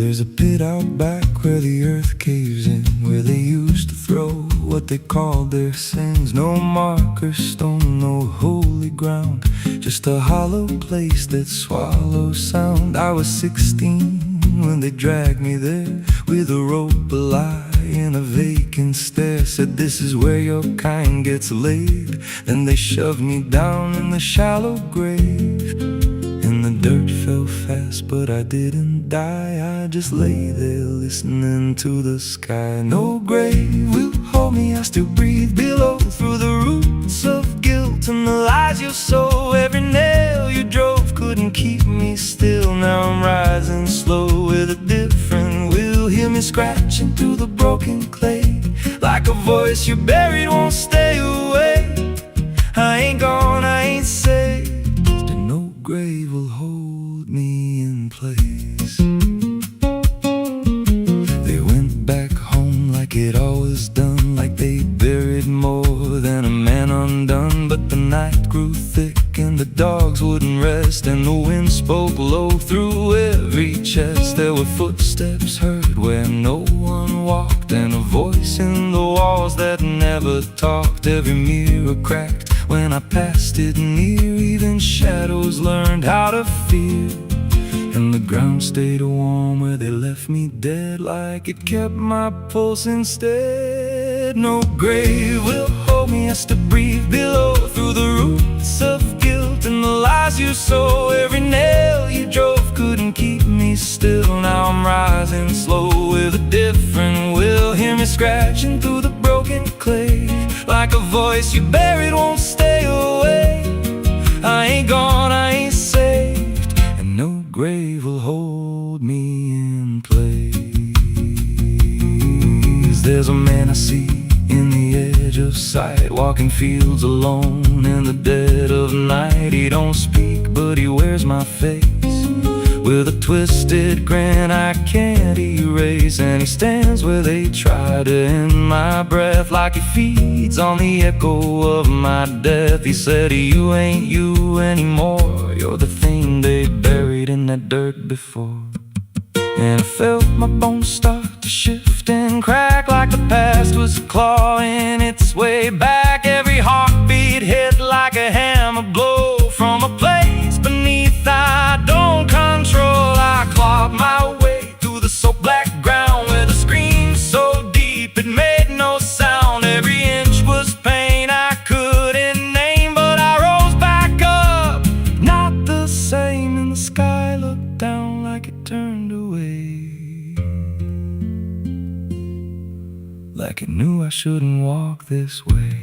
There's a pit out back where the earth caves in, where they used to throw what they called their sins. No marker stone, no holy ground, just a hollow place that swallows sound. I was 16 when they dragged me there, with a rope, a lie, and a vacant stare. Said this is where your kind gets laid. Then they shoved me down in the shallow grave, and the dirt fell fast, but I didn't die. I just lay there listening to the sky. No grave will hold me, I still breathe below, through the roots of guilt and the lies you sow. Every nail you drove couldn't keep me still. Now I'm rising slow with a different will. Hear me scratching through the broken clay, like a voice you buried won't stay away. I ain't gone, I ain't saved, and no grave will hold me in place. They went back home like it always done, like they buried more than a man undone. But the night grew thick and the dogs wouldn't rest, and the wind spoke low through every chest. There were footsteps heard where no one walked, and a voice in the walls that never talked. Every mirror cracked when I passed it near, even shadows learned how to fear. And the ground stayed warm where they left me dead, like it kept my pulse instead. No grave will hold me, I still breathe below, through the roots of guilt and the lies you sow. Every nail you drove couldn't keep me still. Now I'm rising slow with a different will. Hear me scratching through the broken clay, like a voice you buried won't stay away. I ain't gone, I ain't saved, and no grave will hold me in place. There's a man I see in the edge of sight, walking fields alone in the dead of night. He don't speak, but he wears my face with a twisted grin I can't erase. And he stands where they try to end my breath, like he feeds on the echo of my death. He said, you ain't you anymore, you're the thing they buried in that dirt before. And I felt my bones start to shift and crack, like the past was clawing its way back. Every heartbeat hit like a hammer blow from a place beneath I don't control. I clawed my way through the soap black ground, with a scream so deep it made no sound. Every inch was pain I couldn't name, but I rose back up, not the same. And the sky looked down like it turned away, like it knew I shouldn't walk this way.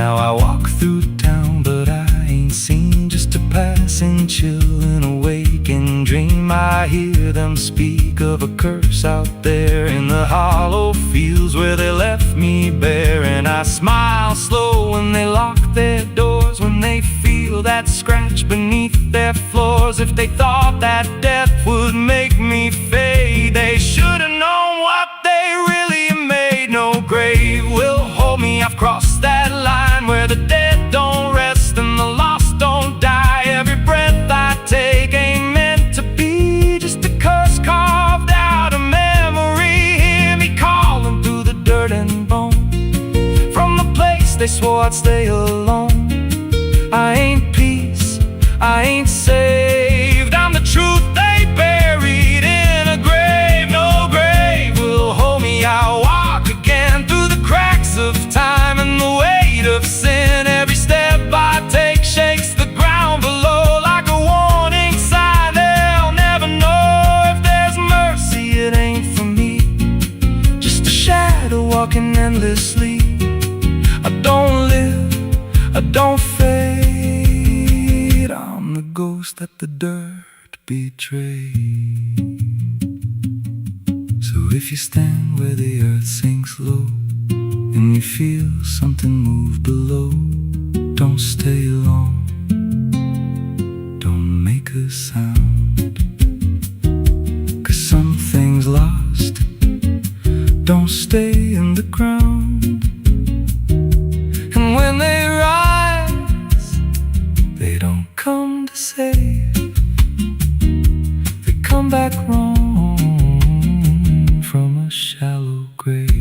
Now I walk through town, but I ain't seen, just a passing chill and a waking dream. I hear them speak of a curse out there in the hollow fields where they left me bare. And I smile slow when they lock their doors, when they feel that scratch beneath their floors. If they thought that death would make me fade, they should have known what they really made. No grave will hold me, I've crossed that line where the dead don't rest and the lost don't die. Every breath I take ain't meant to be, just a curse carved out of memory. Hear me calling through the dirt and bone, from the place they swore I'd stay alone. I ain't peace, I ain't saved, I'm the truth they buried in a grave. No grave will hold me, I'll walk again through the cracks of time and the weight of sin. Every step I take shakes the ground below, like a warning sign. They'll never know if there's mercy, it ain't for me, just a shadow walking endlessly. I don't live, I don't fade, I'm the ghost that the dirt betrayed. So if you stand where the earth sinks low, and you feel something move below, don't stay long, don't make a sound, 'cause something's lost, don't stay in the ground. And when they rise, they don't come to save, they come back wrong from a shallow grave.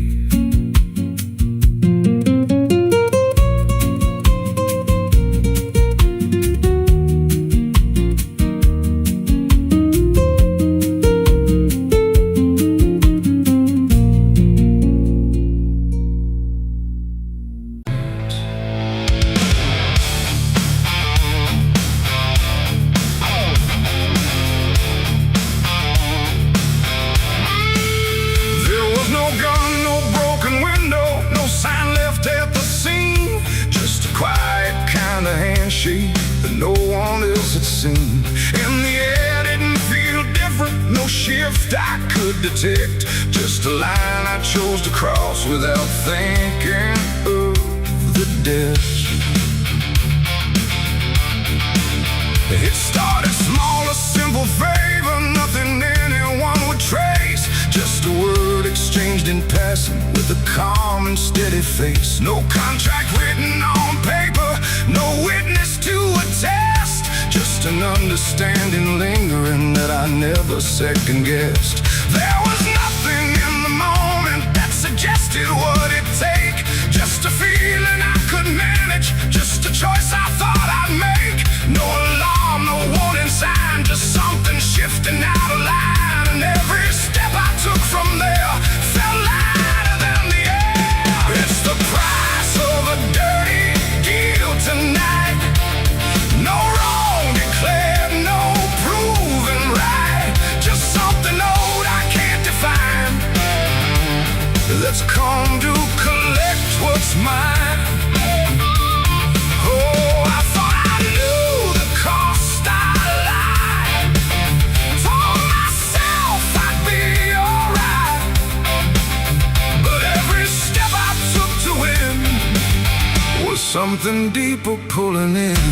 That no one else had seen. And the air didn't feel different, no shift I could detect. Just a line I chose to cross without thinking of the death. It started small, a simple favor, nothing anyone would trace. Just a word exchanged in passing with a calm and steady face. No contract written on paper, no witness to attest. Just an understanding lingering that I never second-guessed. There was nothing in the moment that suggested what it'd take. Just a feeling I could manage, just a choice I thought I'd make. No alarm, no warning sign, just something shifting out of line. And every step I took from there felt lighter than the air. It's the price of a dirty deal tonight. No wrong declared, no proven right. Just something old I can't define. Let's come to collect what's mine. Oh, I thought I knew the cost I lied. Told myself I'd be alright. But every step I took to win was something deeper pulling in.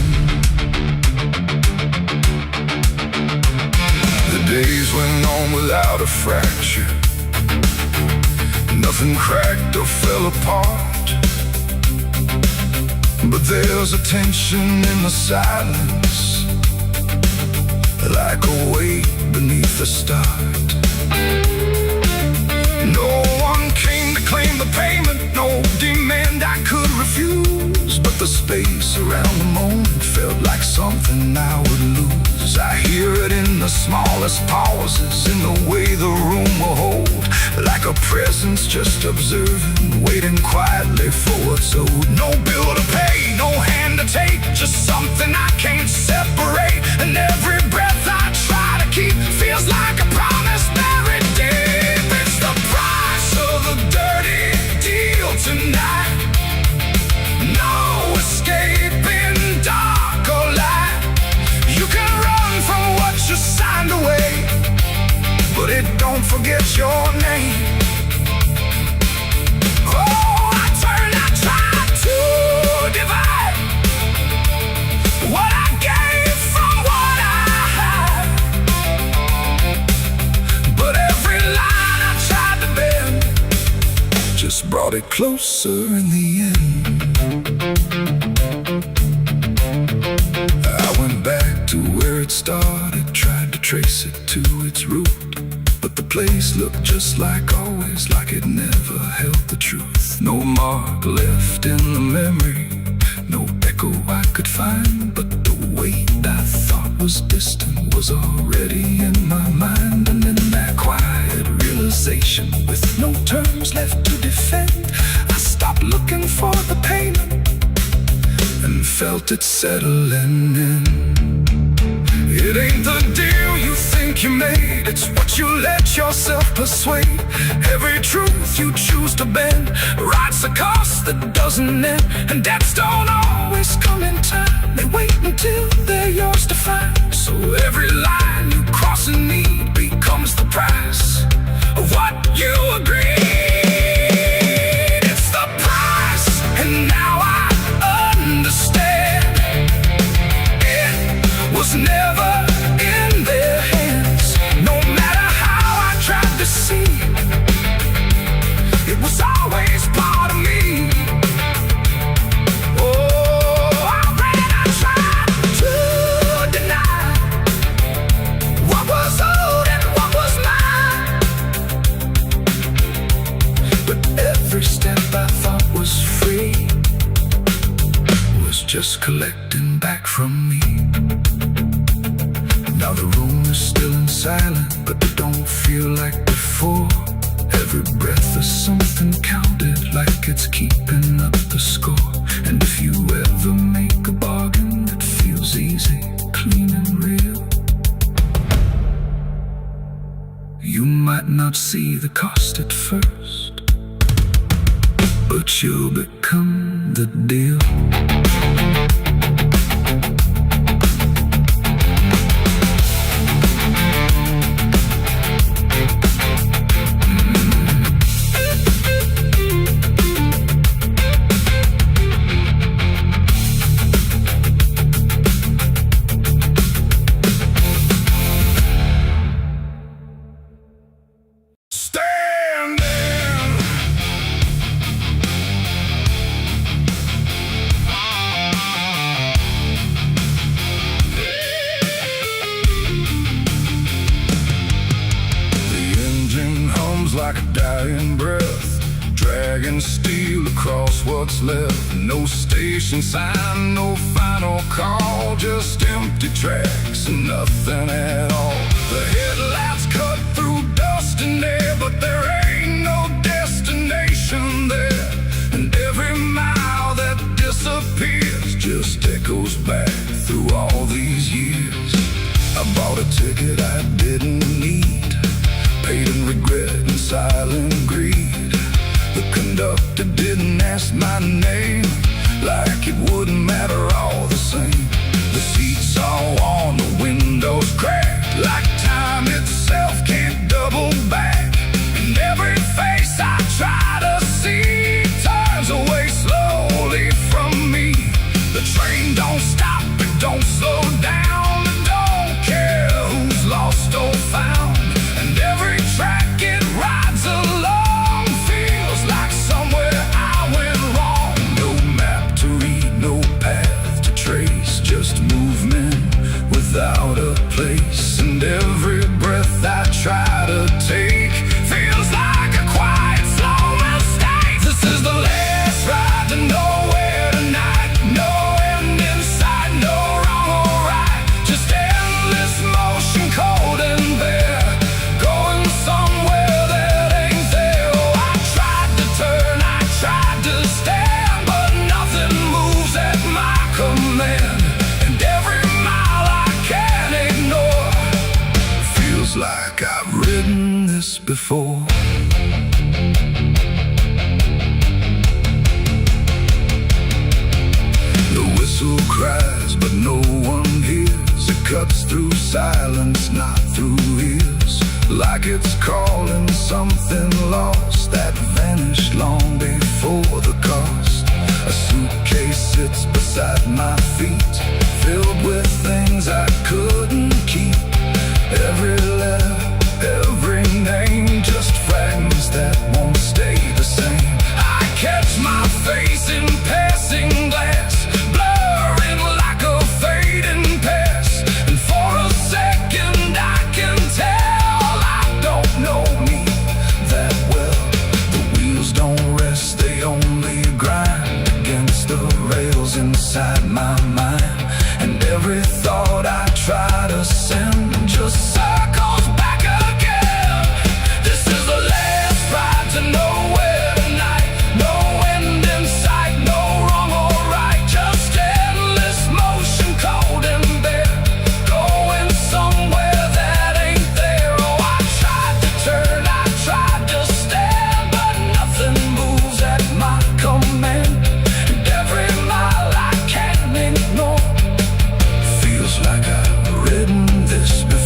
The days went on without a fracture. Nothing cracked or fell apart. But there's a tension in the silence, like a weight beneath the start. No one came to claim the payment, no demand I could refuse. But the space around the moment felt like something I would lose. I hear it in the smallest pauses, in the way the room will hold. Like a presence just observing, waiting quietly for what's owed. No bill to pay, no hand to take, just something I can't separate. And every breath I try to keep feels like a promise buried deep. It's the price of a dirty deal tonight. No escape in dark or light. You can run from what you signed away, but it don't forget your name. Oh, I tried to divide what I gave from what I had. But every line I tried to bend just brought it closer in the end. I went back to where it started, tried to trace it to its root. But the place looked just like always, like it never held the truth. No mark left in the memory, no echo I could find. But the weight I thought was distant was already in my mind. And in that quiet realization, with no terms left to defend, I stopped looking for the payment and felt it settling in. It ain't the deal you think you made, it's what you let yourself persuade. Every truth you choose to bend writes a cost that doesn't end. And debts don't always come in time, they wait until they're yours to find. So every line you cross in need becomes the price of what you agreed. It's the price, and now I understand. It was never in their hands. No matter how I tried to see, it was always part of me. Oh, I tried to deny silent, but they don't feel like before. Every breath is something counted, like it's keeping up the score. And if you ever make a bargain that feels easy, clean and real, you might not see the cost at first, but you'll become the deal. Like a dying breath, dragging steel across what's left. No station sign, no final call, just empty tracks and nothing at all. The headlights cut through dust and air, but there ain't no destination there. And every mile that disappears just echoes back through all these years. I bought a ticket I didn't need, paid in regret and silent greed. The conductor didn't ask my name, like it wouldn't matter all the same. The seats all on, the windows cracked, like time itself can't double back. And every face I try to see turns away slowly from me. The train don't stop, it don't slow down, it don't care who's lost or found. And every track it rides along feels like somewhere I went wrong. No map to read, no path to trace, just movement without a place. And every breath I try to take feels like a quiet, slow mistake. This is the last ride to nowhere tonight. No end in sight, no wrong or right, just endless motion, cold and bare, going somewhere that ain't there. Oh, I tried to turn, I tried to stand, but nothing moves at my command. And every mile I can't ignore feels like I've ridden this before. The whistle cries, but no one hears. It cuts through silence, not through ears, like it's calling something lost that vanished long before the cost. A suitcase sits beside my feet, filled with things I couldn't keep. Every letter, every name, just fragments that won't stay the same. I catch my face in passing glass, blurring like a fading past. And for a second I can tell I don't know me that well. The wheels don't rest, they only grind against the rails inside my mind. And every thought I try to send just circles back again. This is the last ride to nowhere tonight. No end in sight, no wrong or right, just endless motion, cold and bare, going somewhere that ain't there. Oh, I tried to turn, I tried to stand, but nothing moves at my command. And every mile I can't ignore feels like I've ridden this before.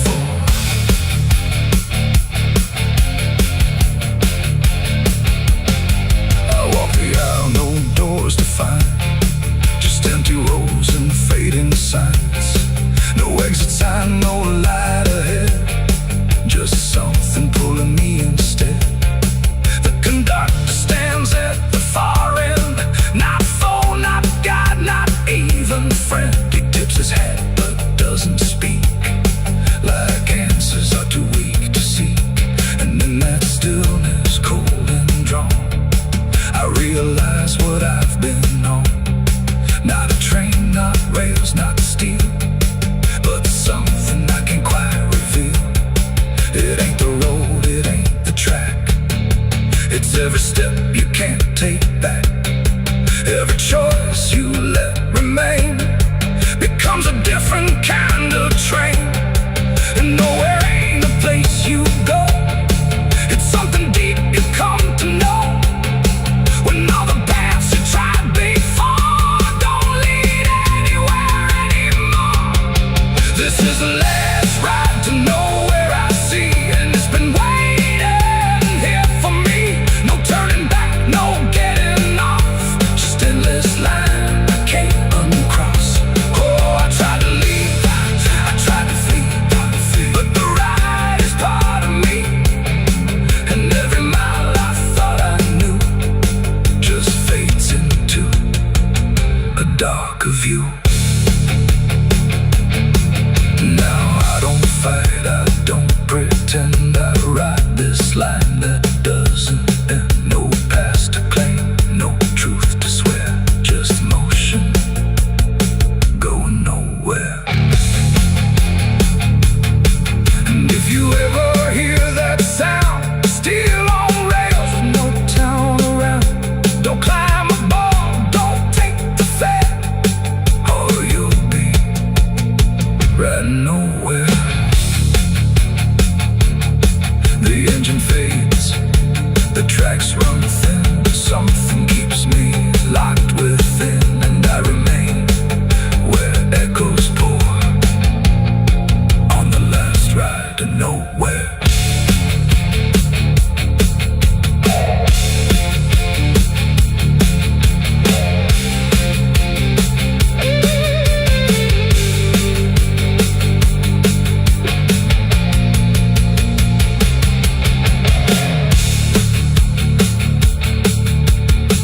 different kind of train, and nowhere ain't a place you go. It's something deep you come to know, when all the paths you tried before don't lead anywhere anymore. This is the last ride to nowhere I see, and it's been waiting here for me. No turning back, no getting off, just endless line I can't uncross. Oh, I tried to leave, I tried to flee, but the ride is part of me, and every mile I thought I knew just fades into a darker view. Now I don't fight, I don't pretend, I ride this line that doesn't end. No past to claim, no truth to swear, just motion going nowhere. And if you ever hear that sound, still on rails with no town around, don't climb aboard, don't take the fare, or you'll be riding nowhere. The engine fades, the tracks run thin, something keeps me locked within, and I remain where echoes pour on the last ride to nowhere.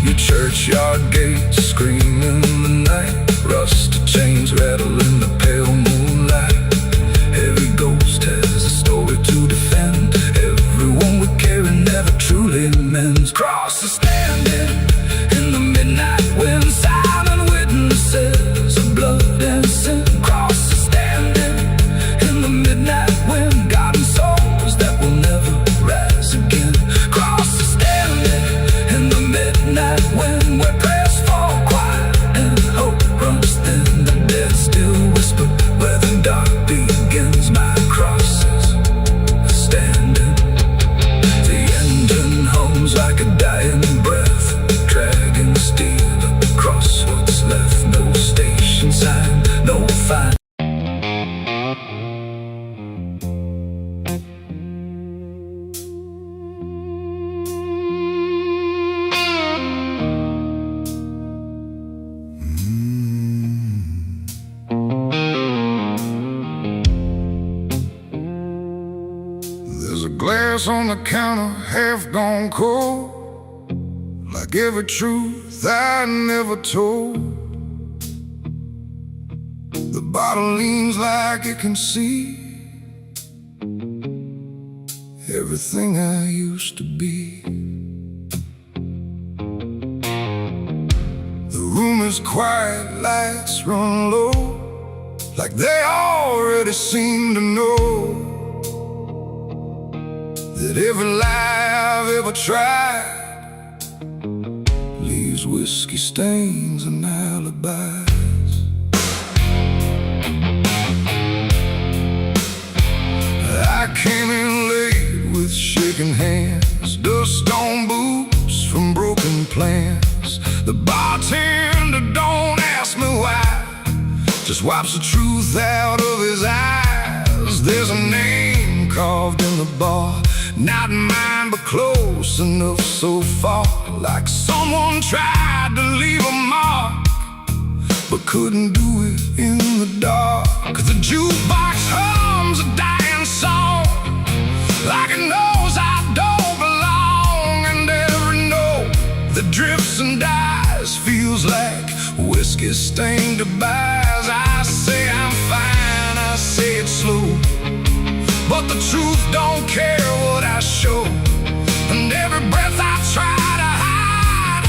Your churchyard gates scream in the night, rusted chains rattle in the pale moonlight. Every ghost has a story to defend, everyone we carry never truly mends. Crosses standing in the midnight wind, silent witnesses of blood and sin. Crosses standing in the midnight wind, guarding souls that will never rise again. Crosses standing in the midnight wind, where prayers fall quiet and hope runs thin. The dead still whisper where the dark begins. My crosses are standing. The engine hums like a dying breath, dragging steel across what's left. No station sign, no fine. There's a glass on the counter, half gone cold, like every truth I never told. The bottle leans like it can see everything I used to be. The room is quiet, lights run low, like they already seem to know that every lie I've ever tried leaves whiskey stains and alibis. I came in late with shaking hands, dust on boots from broken plans. The bartender don't ask me why, just wipes the truth out of his eyes. There's a name carved in the bar, not mine but close enough so far, like someone tried to leave a mark but couldn't do it in the dark. The jukebox hums a dying song, like it knows I don't belong, and every note that drifts and dies feels like whiskey stained goodbyes. I say I'm fine, I say it slow, but the truth don't care what I show, and every breath I try to hide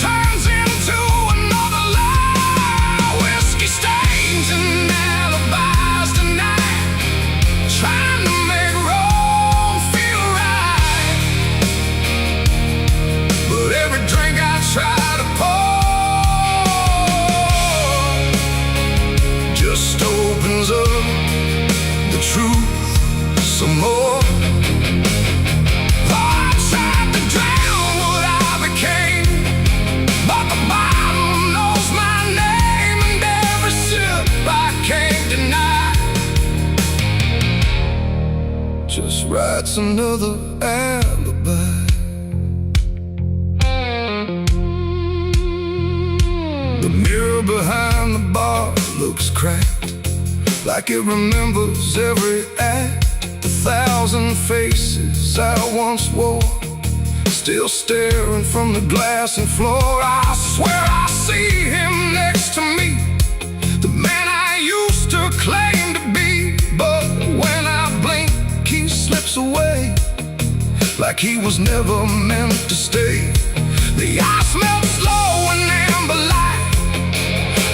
turns into another lie. Whiskey stains and alibis tonight, trying to make wrong feel right, but every drink I try to pour just over opens up the truth some more. I tried to drown what I became, but the bottle knows my name, and every sip I can't deny just writes another alibi. The mirror behind the bar looks cracked, like it remembers every act. 1,000 faces I once wore, still staring from the glass and floor. I swear I see him next to me, the man I used to claim to be. But when I blink, he slips away, like he was never meant to stay. The ice melts slow and amber light,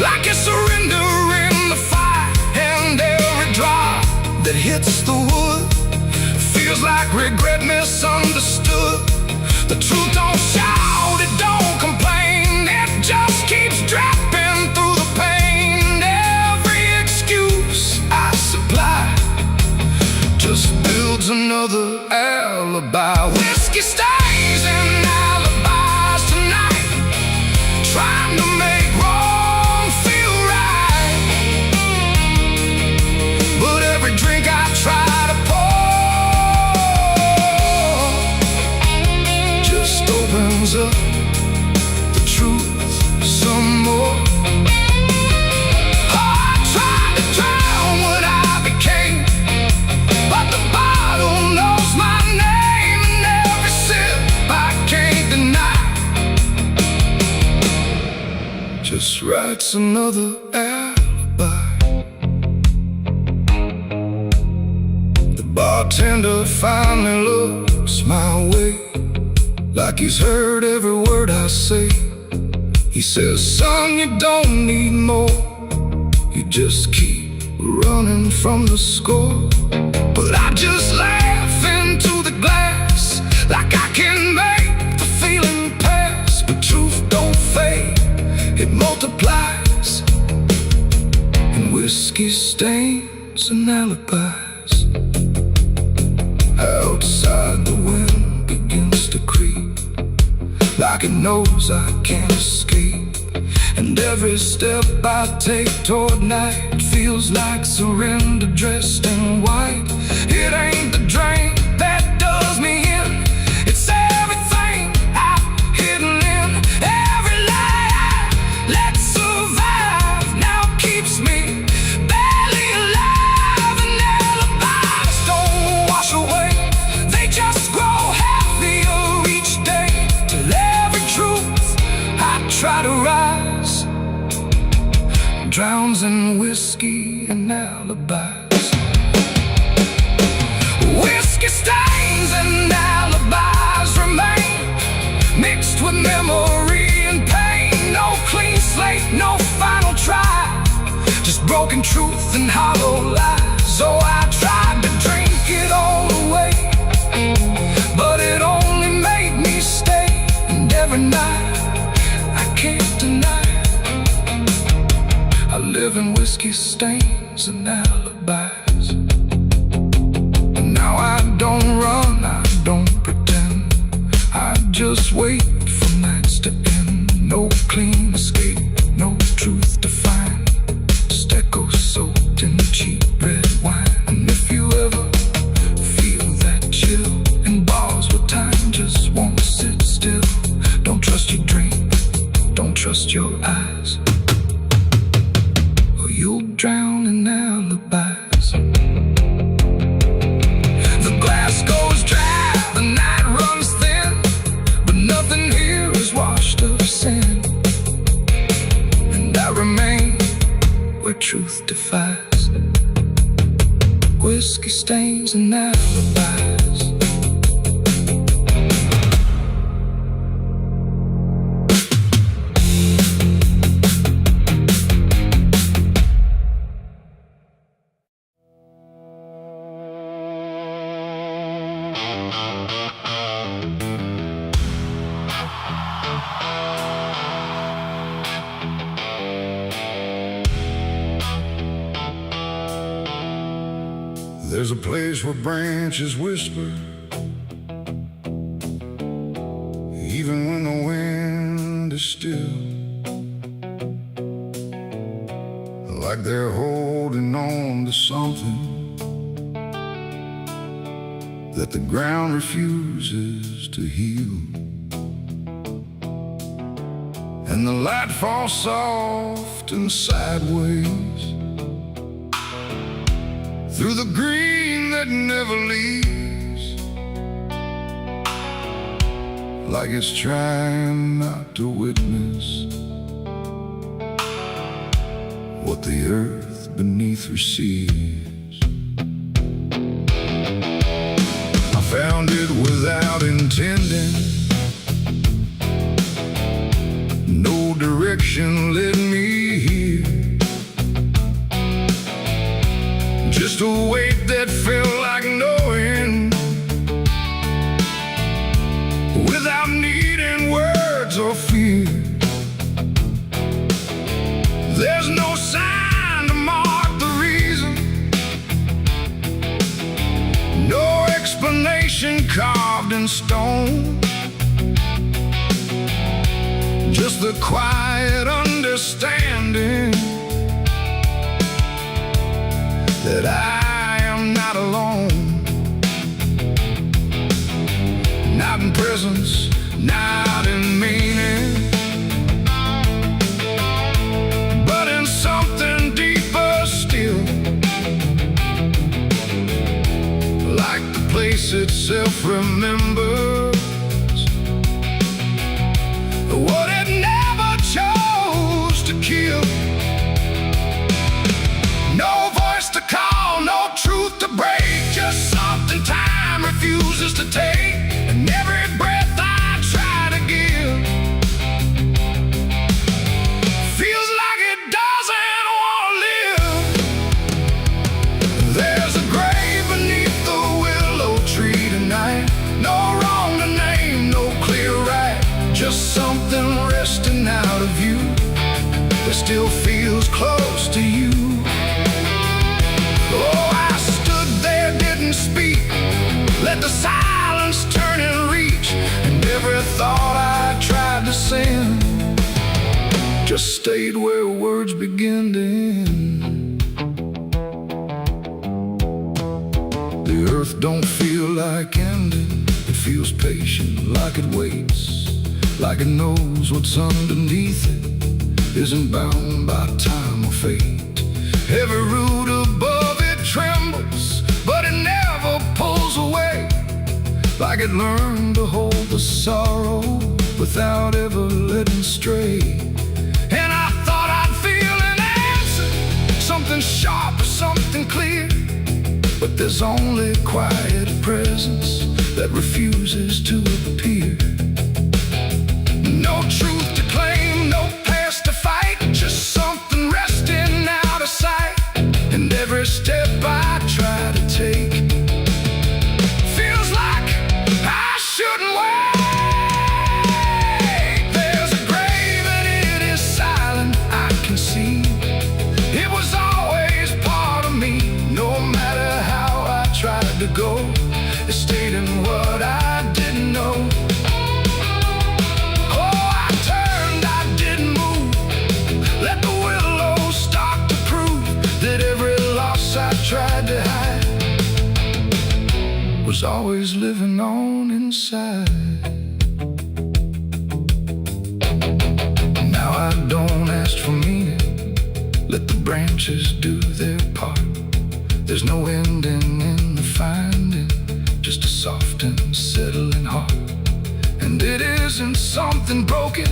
like you surrender in the fire. And every drop that hits the wood feels like regret misunderstood. The truth don't shout, it don't complain, it just keeps dropping through the pain. Every excuse I supply just builds another alibi. Whiskey stains and alibis tonight, trying to make wrong feel right. But every drink I try to pour just opens up the truth some more. I tried to drown what I became, but the bottle knows my name, and every sip I can't deny just writes another alibi. The bartender finally looks my way, like he's heard every word I say. He says, son, you don't need more, you just keep running from the score. But I just laugh into the glass, like I can make the feeling pass. But truth don't fade, it multiplies, and whiskey stains and alibis. Outside the wind begins to creep, like it knows I can't escape. And every step I take toward night feels like surrender dressed in white. It ain't the drink that does me in, it's everything I've hidden in. Every lie I let survive now keeps me barely alive. And alibis don't wash away, they just grow heavier each day, till every truth I try to rise drowns in whiskey and alibis. Whiskey stains and alibis remain, mixed with memory and pain. No clean slate, no final try, just broken truth and hollow lies. So I tried to drink it all away, but it only made me stay. And every night I can't deny I live in whiskey stains and alibis. And now I don't run, I don't pretend, I just wait for nights to end. No clean escape, no truth to find, just echoes soaked in cheap red wine. And if you ever feel that chill in bars where time just won't sit still, don't trust your dream, don't trust your eyes, you'll drown in alibis. The glass goes dry, the night runs thin, but nothing here is washed of sin. And I remain where truth defies, whiskey stains and alibis. There's a place where branches whisper, even when the wind is still, like they're holding on to something that the ground refuses to heal. And the light falls soft and sideways through the green that never leaves, like it's trying not to witness what the earth beneath receives. I found it without intending, no direction led me here, just a weight that felt like knowing, without needing words or fear. There's no sign to mark the reason, no explanation carved in stone, just the quiet understanding that I am not alone. Not in presence, not in meaning, but in something deeper still, like the place itself remembers what it never chose to kill. No voice to call, no truth to break, just something time refuses to take. And every breath I try to give feels like it doesn't want to live. There's a grave beneath the willow tree tonight, no wrong to name, no clear right, just something resting out of you that still feels close to you. Oh, I stood there, didn't speak, let the silence turn and reach, and every thought I tried to send just stayed where words begin to end. The earth don't feel like ending, it feels patient, like it waits, like it knows what's underneath it isn't bound by time or fate. Every root above it trembles, but it never pulls away, like it learned to hold the sorrow without ever letting stray. And I thought I'd feel an answer, something sharp or something clear, but there's only quiet presence that refuses to appear. No truth to claim, no past to fight, just something resting out of sight. And every step I try to take feels like I shouldn't wait. There's a grave and it is silent, I can see. It was always part of me, no matter how I tried to go. It stayed in what I didn't know. I tried to hide was always living on inside. Now I don't ask for meaning, let the branches do their part. There's no ending in the finding, just a soft and settling heart. And it isn't something broken,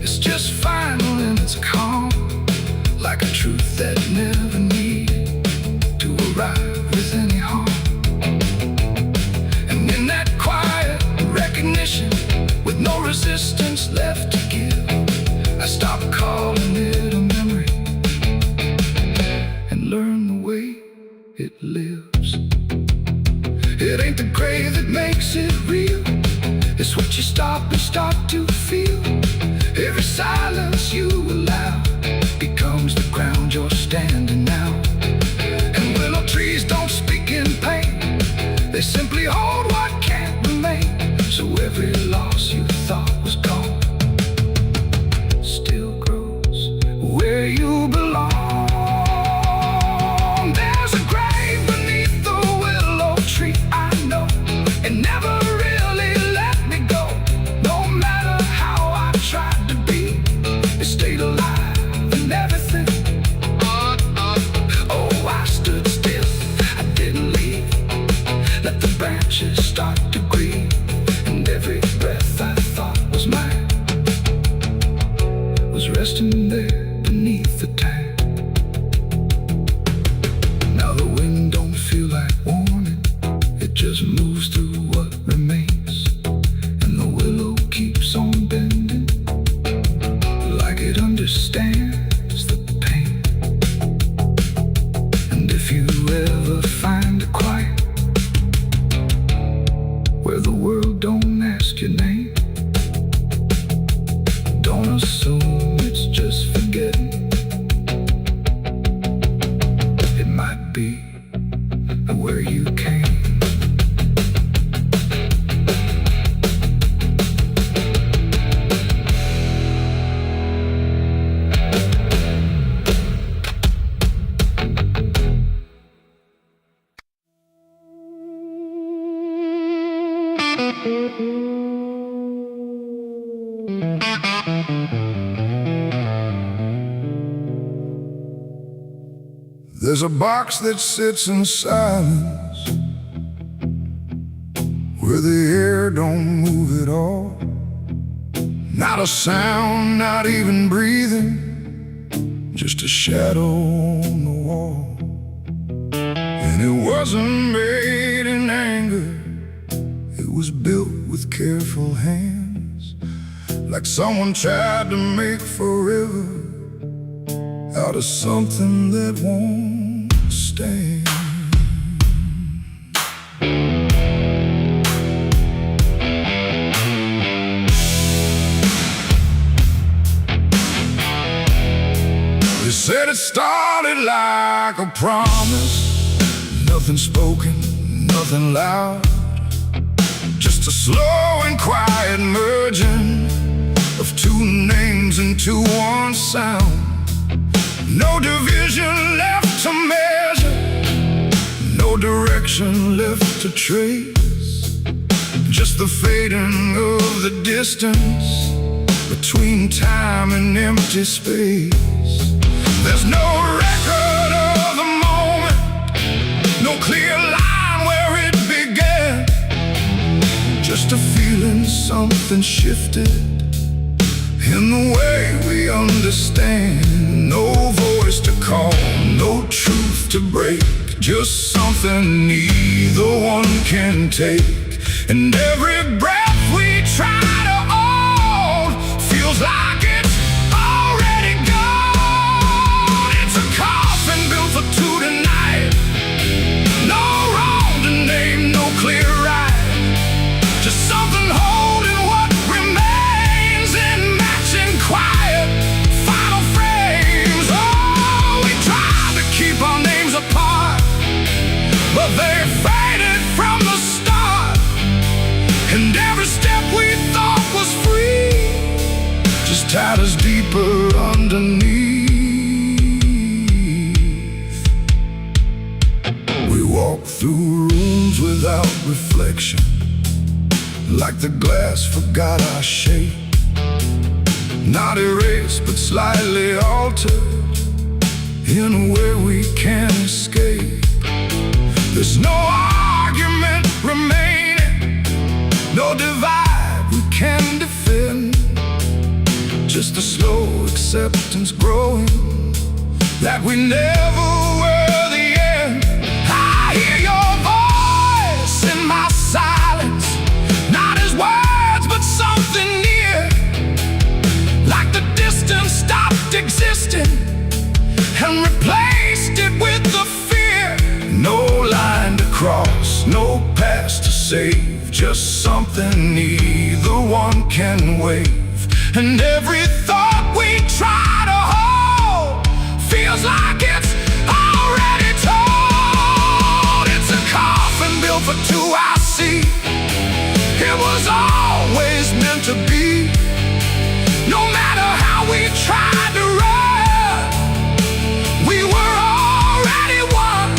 it's just final and it's calm, like a truth that never needed to arrive with any harm. And in that quiet recognition, with no resistance left to give, I stopped calling it a memory and learned the way it lives. It ain't the grave that makes it real, it's what you stop and start to feel. Every silence you allow becomes the ground you're standing now. And willow trees don't speak in ever find a quiet where the world don't ask your name? Don't assume it's just forgetting. It might be where you came. There's a box that sits in silence, where the air don't move at all. Not a sound, not even breathing, just a shadow on the wall. And it wasn't made in anger, it was built with careful hands, like someone tried to make forever out of something that won't stand. They said it started like a promise, nothing spoken, nothing loud, just a slow and quiet merging of two names into one sound. No division left to measure, no direction left to trace, just the fading of the distance between time and empty space. There's no record of the moment, no clear line where it began, just a feeling something shifted in the way we understand. No voice to call, no truth to break, just something neither one can take. And every breath we try to hold feels like it's already gone. It's a coffin built for two tonight, no wrong to name, no clear right, just something holding what remains in matching quiet final frames. Oh, we tried to keep our names apart, but they faded from the start. And every step we thought was free just tied us deeper underneath. We walk through rooms without reflection, like the glass forgot our shape, not erased but slightly altered in a way we can't escape. There's no argument remaining, no divide we can defend, just a slow acceptance growing that we never were the end. I hear your voice in my silence, not as words but something near, like the distance stopped existing and replaced it with the fear. No line to cross, no past to save, just something neither one can wave. And every thought we try to hold feels like it's already told. It's a coffin built for two, I see. It was always meant to be. No matter how we tried to run, we were already one.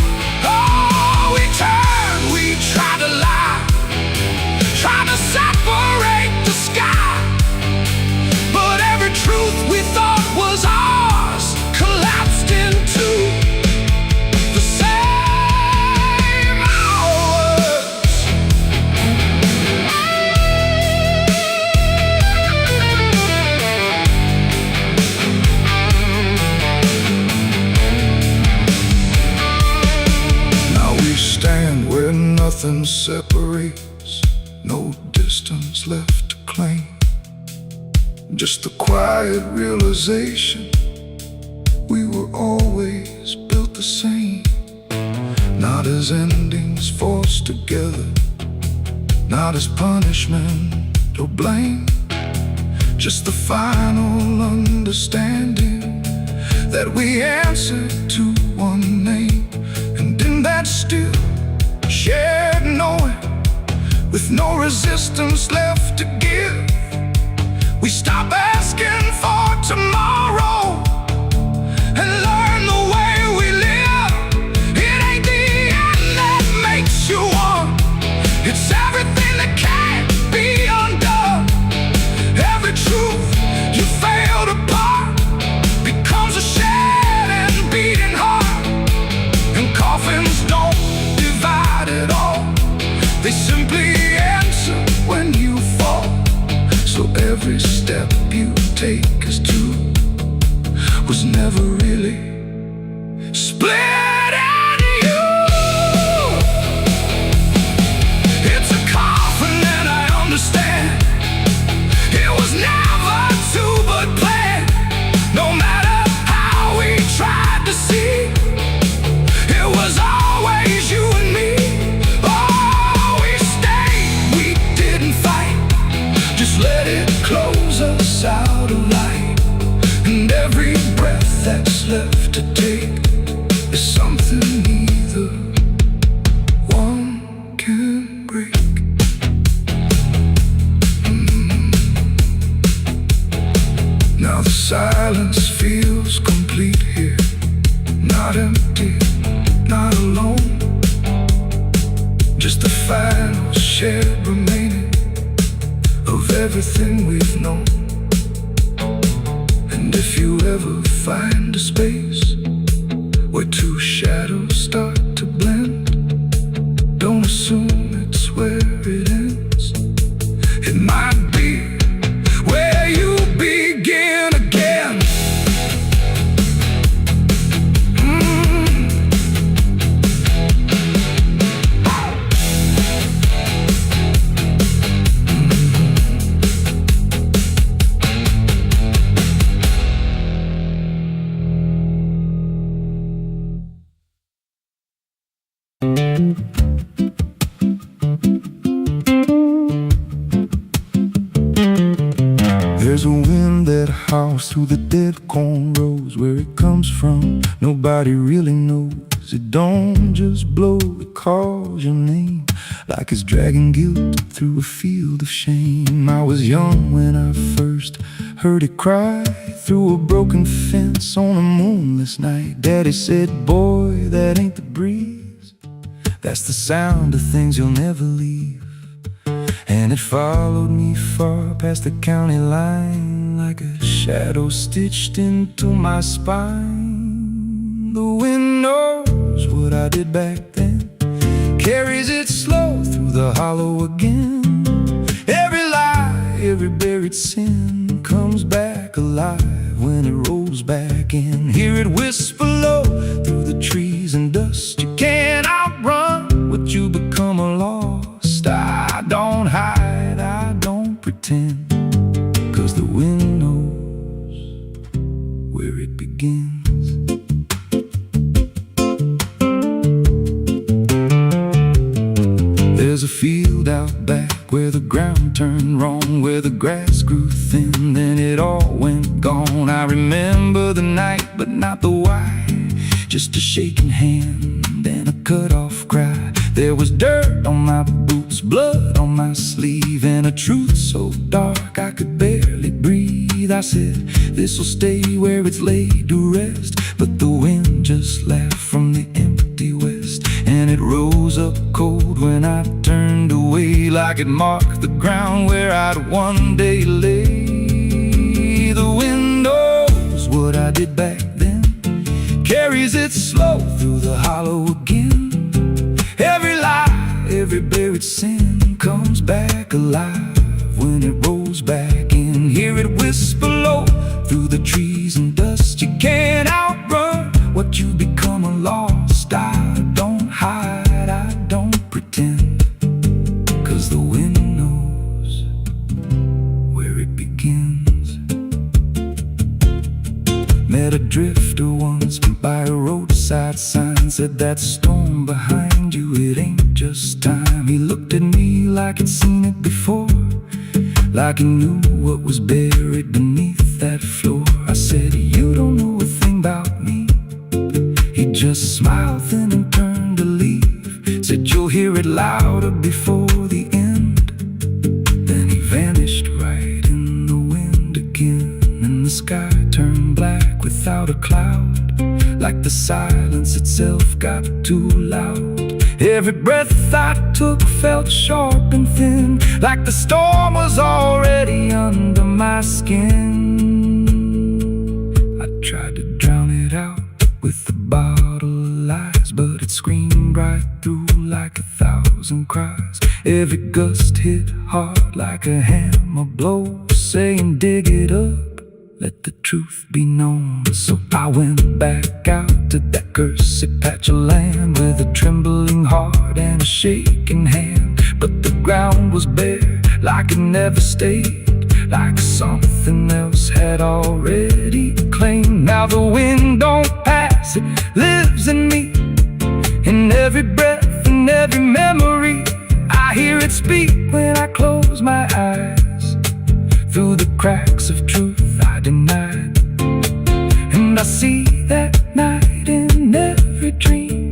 Oh, we turned, we tried to lie, tried to separate the sky, but every truth we thought was ours collapsed into the same hours. Now we stand where nothing separates, no distance left to claim, just the quiet realization we were always built the same. not as endings forced together, not as punishment or blame, just the final understanding that we answer to one name. And in that still shared knowing, with no resistance left to give, we stop asking for tomorrow and learn the way we live. It ain't the end that makes you one, it's everything that can't be undone. Every truth you failed apart becomes a shed and beating heart. And coffins don't divide at all, they simply answer when you fall. So every step you take as two was never really split into you. It's a coffin and I understand, it was never to but planned. No matter how we tried to see, it was always you and me. Oh, we stayed, we didn't fight, just let it close us out of light. And every breath that's left to take is something neither one can break. Now the silence feels complete here, not empty, not alone, just the final shared remaining of everything we've known. And if you ever find a space where two shadows start to blend, don't assume it's where it ends. It might be where you begin again. There's a wind that howls through the dead corn rows. Where it comes from, nobody really knows. It don't just blow, it calls your name, like it's dragging guilt through a field of shame. I was young when I first heard it cry through a broken fence on a moonless night. Daddy said, boy, that ain't the breeze, that's the sound of things you'll never leave. And it followed me far past the county line, like a shadow stitched into my spine. The wind knows what I did back then, carries it slow through the hollow again. Every lie, every buried sin comes back alive when it rolls back in. Hear it whisper low through the trees and dust. You can't outrun what you become lost. I don't hide, I don't pretend, 'cause the wind knows where it begins. There's a field out back where the ground turned wrong, where the grass grew thin, then it all went gone. I remember the night, but not the why, just a shaking hand and a cut-off cry. There was dirt on my boots, blood on my sleeve, and a truth so dark I could barely breathe. I said, this'll stay where it's laid to rest, but the wind just laughed from the empty west, and it rose up cold when I turned away, like it marked the ground where I'd one day lay. The wind knows what I did back then, carries it slow through the hollow again. Every lie, every buried sin comes back alive when it rolls back in. Hear it whisper low through the trees and dust. You can't outrun what you become lost. I don't hide, I don't pretend, 'cause the wind knows where it begins. Met a drifter once by a roadside sign, said that storm storm behind you, it ain't just time. He looked at me like he'd seen it before, like he knew what was buried beneath that floor. I said, you don't know a thing about me. He just smiled then and turned to leave. Said, you'll hear it louder before the end. Then he vanished right in the wind again, and the sky turned black without a cloud, like the silence itself got too loud. Every breath I took felt sharp and thin, like the storm was already under my skin. I tried to drown it out with a bottle of lies, but it screamed right through like 1,000 cries. Every gust hit hard like a hammer blow, saying dig it up, let the truth be known. So I went back out to that cursed patch of land with a trembling heart and a shaking hand. But the ground was bare, like it never stayed, like something else had already claimed. Now the wind don't pass, it lives in me, in every breath and every memory. I hear it speak when I close my eyes, through the cracks of truth I denied. And I see that night in every dream,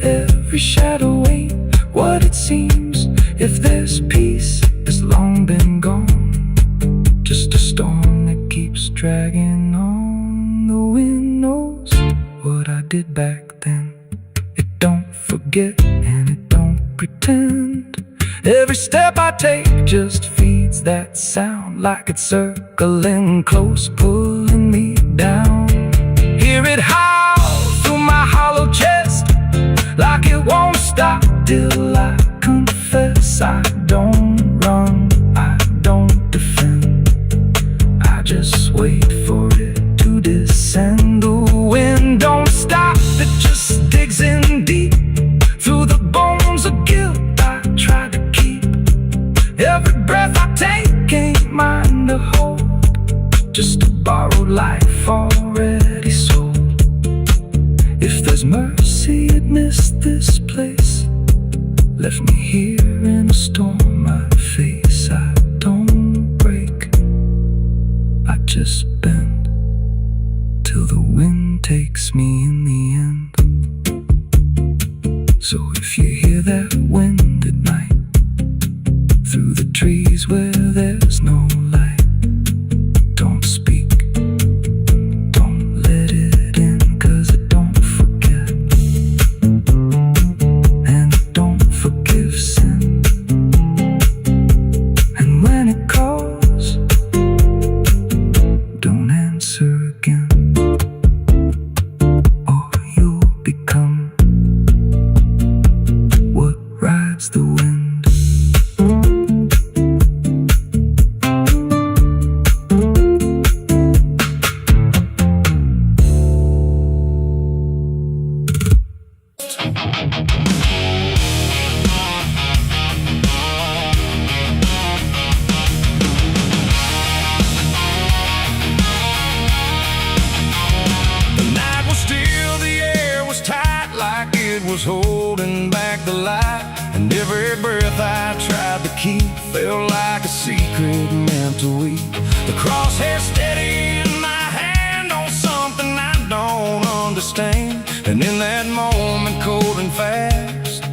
every shadow ain't what it seems. If there's peace, it's long been gone, just a storm that keeps dragging on. The wind knows what I did back then. It don't forget and it don't pretend. Every step I take just feeds that sound, like it's circling close, pulling me down. Hear it howl through my hollow chest, like it won't stop till I confess. I don't run, I don't defend, I just wait for it to descend. The wind don't stop, it just digs in deep, through the bones of guilt I try to keep. Every breath I take ain't mine to hold, just a borrowed life already sold. If there's mercy, it missed this place, left me here in a storm I face. I don't break, I just bend, till the wind takes me in the end. So if you hear that wind at night, through the trees where there's no light, don't speak, don't let it in, 'cause it don't forget, and it don't forgive sin. And when it calls, don't answer again, or you'll become what rides the wind. Was holding back the light, and every breath I tried to keep felt like a secret meant to weep. The crosshair steady in my hand on something I don't understand, and in that moment, cold and fast,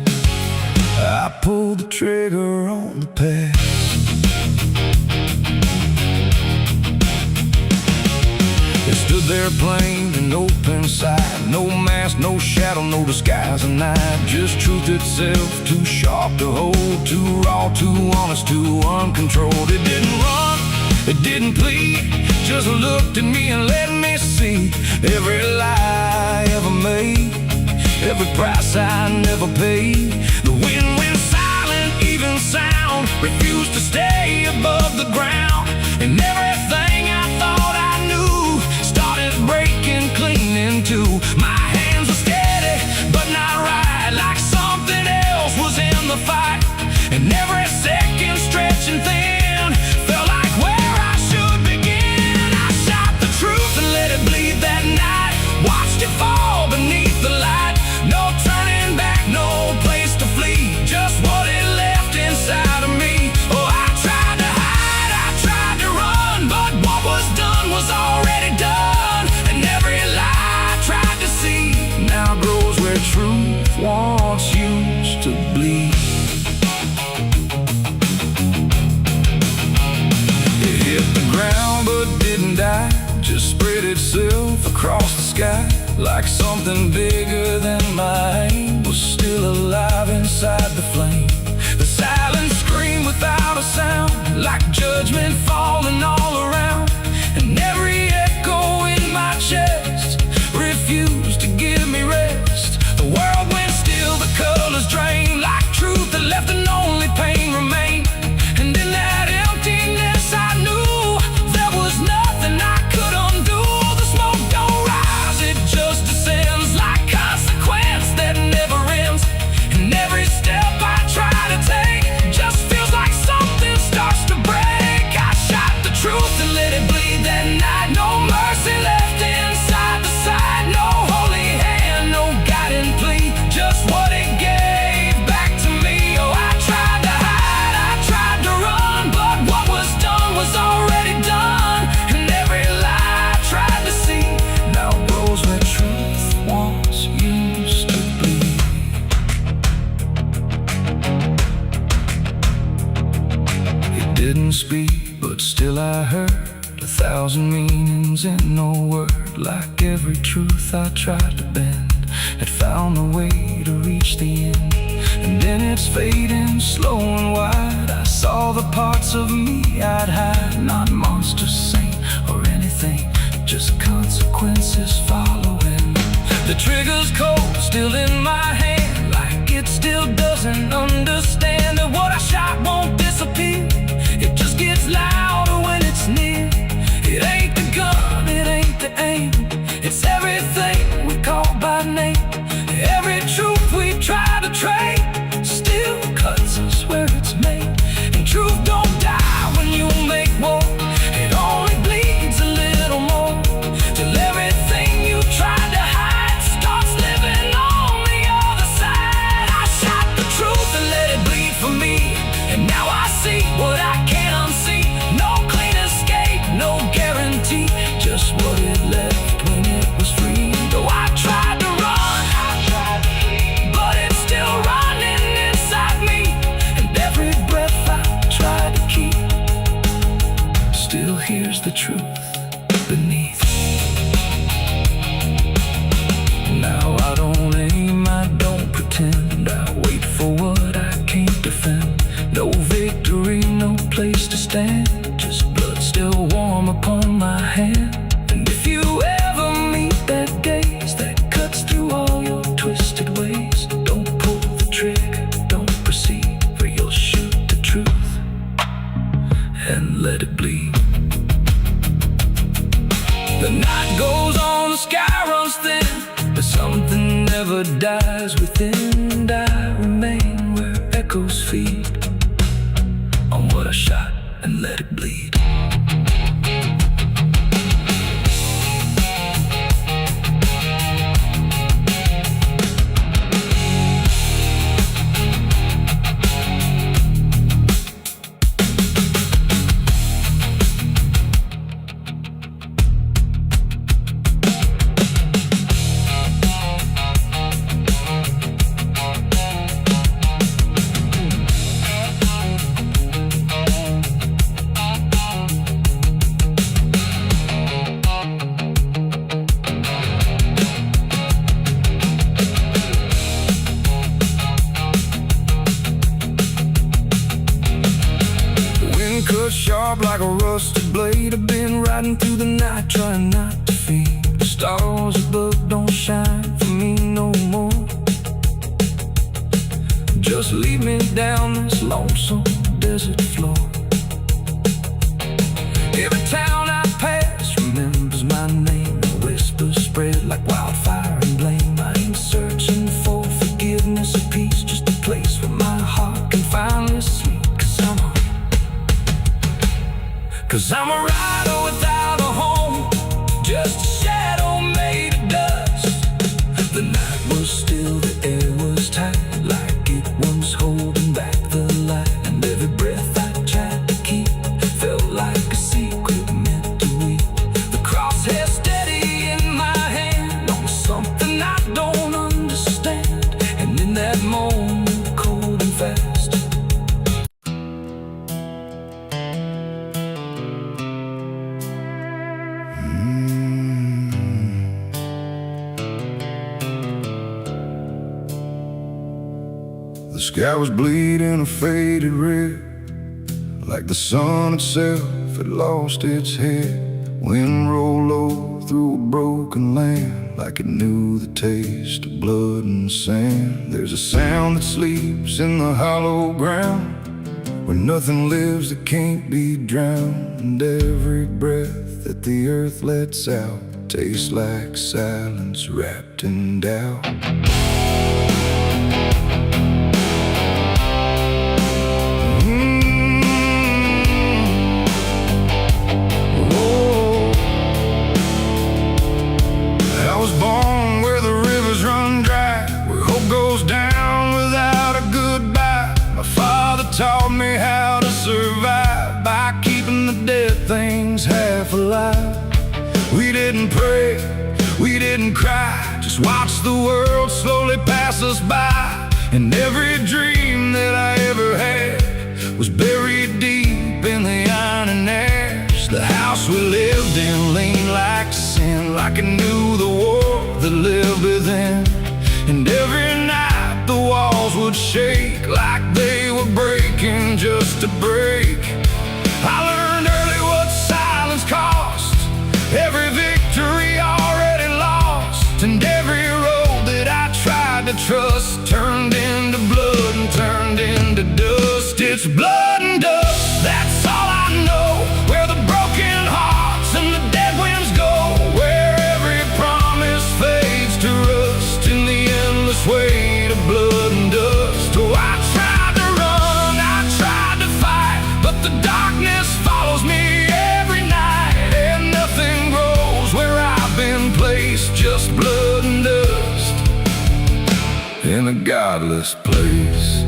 I pulled the trigger on the past. It stood there plain and open sight, no mask, no shadow, no disguise at night. Just truth itself, too sharp to hold, too raw, too honest, too uncontrolled. It didn't run, it didn't plead, just looked at me and let me see every lie I ever made, every price I never paid. The wind went silent, even sound refused to stay above the ground, and everything I thought I knew started breaking clean in two. My hands were steady, but not right, like something else was in the fight, and every second stretching thin felt like where I should begin. I shot the truth and let it bleed that night, watched it fall beneath the light, no turning to bleed. It hit the ground but didn't die, just spread itself across the sky. Like something bigger than my aim was still alive inside the flame. The silent scream without a sound, like judgment falling all around. And every echo in my chest refused to give me rest. The world went still, the colors drained, like truth that left and only pain remained. And in that emptiness I knew there was nothing I could undo. The smoke don't rise, it just descends like consequence that never ends. And every step I try to take just feels like something starts to break. I shot the truth and let it bleed that night. No mercy left inside the side, no holy hand, no guiding plea, just what it gave back to me. Oh, I tried to hide, I tried to run, but what was done was already done. And every lie I tried to see now grows where truth once used to bleed. It didn't speak, but still I heard 1,000 meanings in no word. Like every truth I tried to bend had found a way to reach the end. And then it's fading slow and wide. I saw the parts of me I'd hide, not monster, saint, or anything, just consequences following. The trigger's cold, still in my hand, like it still doesn't understand that what I shot won't disappear. It just gets louder when it's near. It ain't the gun, it ain't the aim, it's everything we call by name. Every truth we try to trade still cuts us where it's made. And truth don't die when you make war, it only bleeds a little more, till everything you tried to hide starts living on the other side. I shot the truth and let it bleed for me, and now I see what I can't unsee. No clean escape, no guarantee, just what it left when it was free. Though I tried to run, but it's still running inside me. And every breath I try to keep still hears the truth beneath. Now I don't aim, I don't pretend, I wait for what I can't defend. No victory, no place to stand, just blood still warm upon my hand. And if you ever meet that gaze that cuts through all your twisted ways, don't pull the trigger, don't proceed, for you'll shoot the truth and let it bleed. The night goes on, the sky runs thin, but something never dies within. And I remain where echoes feed on what I shot and let it bleed. Cut sharp like a rusted blade. I've been riding through the night trying not to fade. The stars above don't shine for me no more. Just lead me down this lonesome desert floor. Every town I pass remembers my name. The whispers spread like wildfire and blame. I ain't searching for forgiveness or peace, just a place where my heart can finally sleep. Cause I'm a rider without a home, just a shadow made of dust. The night was still, the air was tight, like it was holding back the light. And every breath I tried to keep felt like a secret meant to weep. The crosshair steady in my hand on something I don't understand. And in that moment fast. The sky was bleeding a faded red, like the sun itself had lost its head. Wind rolled low through a broken land, like it knew the taste of blood and sand. There's a sound that sleeps in the hollow ground, where nothing lives that can't be drowned. And every breath that the earth lets out tastes like silence wrapped in doubt. Taught me how to survive by keeping the dead things half alive. We didn't pray, we didn't cry, just watch the world slowly pass us by. And every dream that I ever had was buried deep in the iron and ash. The house we lived in leaned like sin, like it knew the war that lived within. And every night the walls would shake like they were breaking just to break. I learned early what silence cost, every victory already lost. And every road that I tried to trust turned into blood and turned into dust. It's blood and dust, that's all I know. Where the broken hearts and the dead winds go, where every promise fades to rust in the endless weight of blood and dust. Oh, I tried to run, I tried to fight, but the darkness follows me every night. And nothing grows where I've been placed, just blood and dust in a godless place.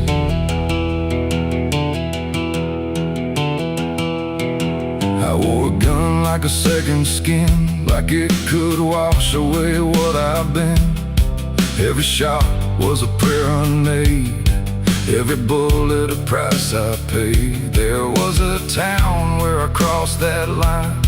I wore a gun like a second skin, like it could wash away what I've been. Every shot was a prayer unmade, every bullet a price I paid. There was a town where I crossed that line,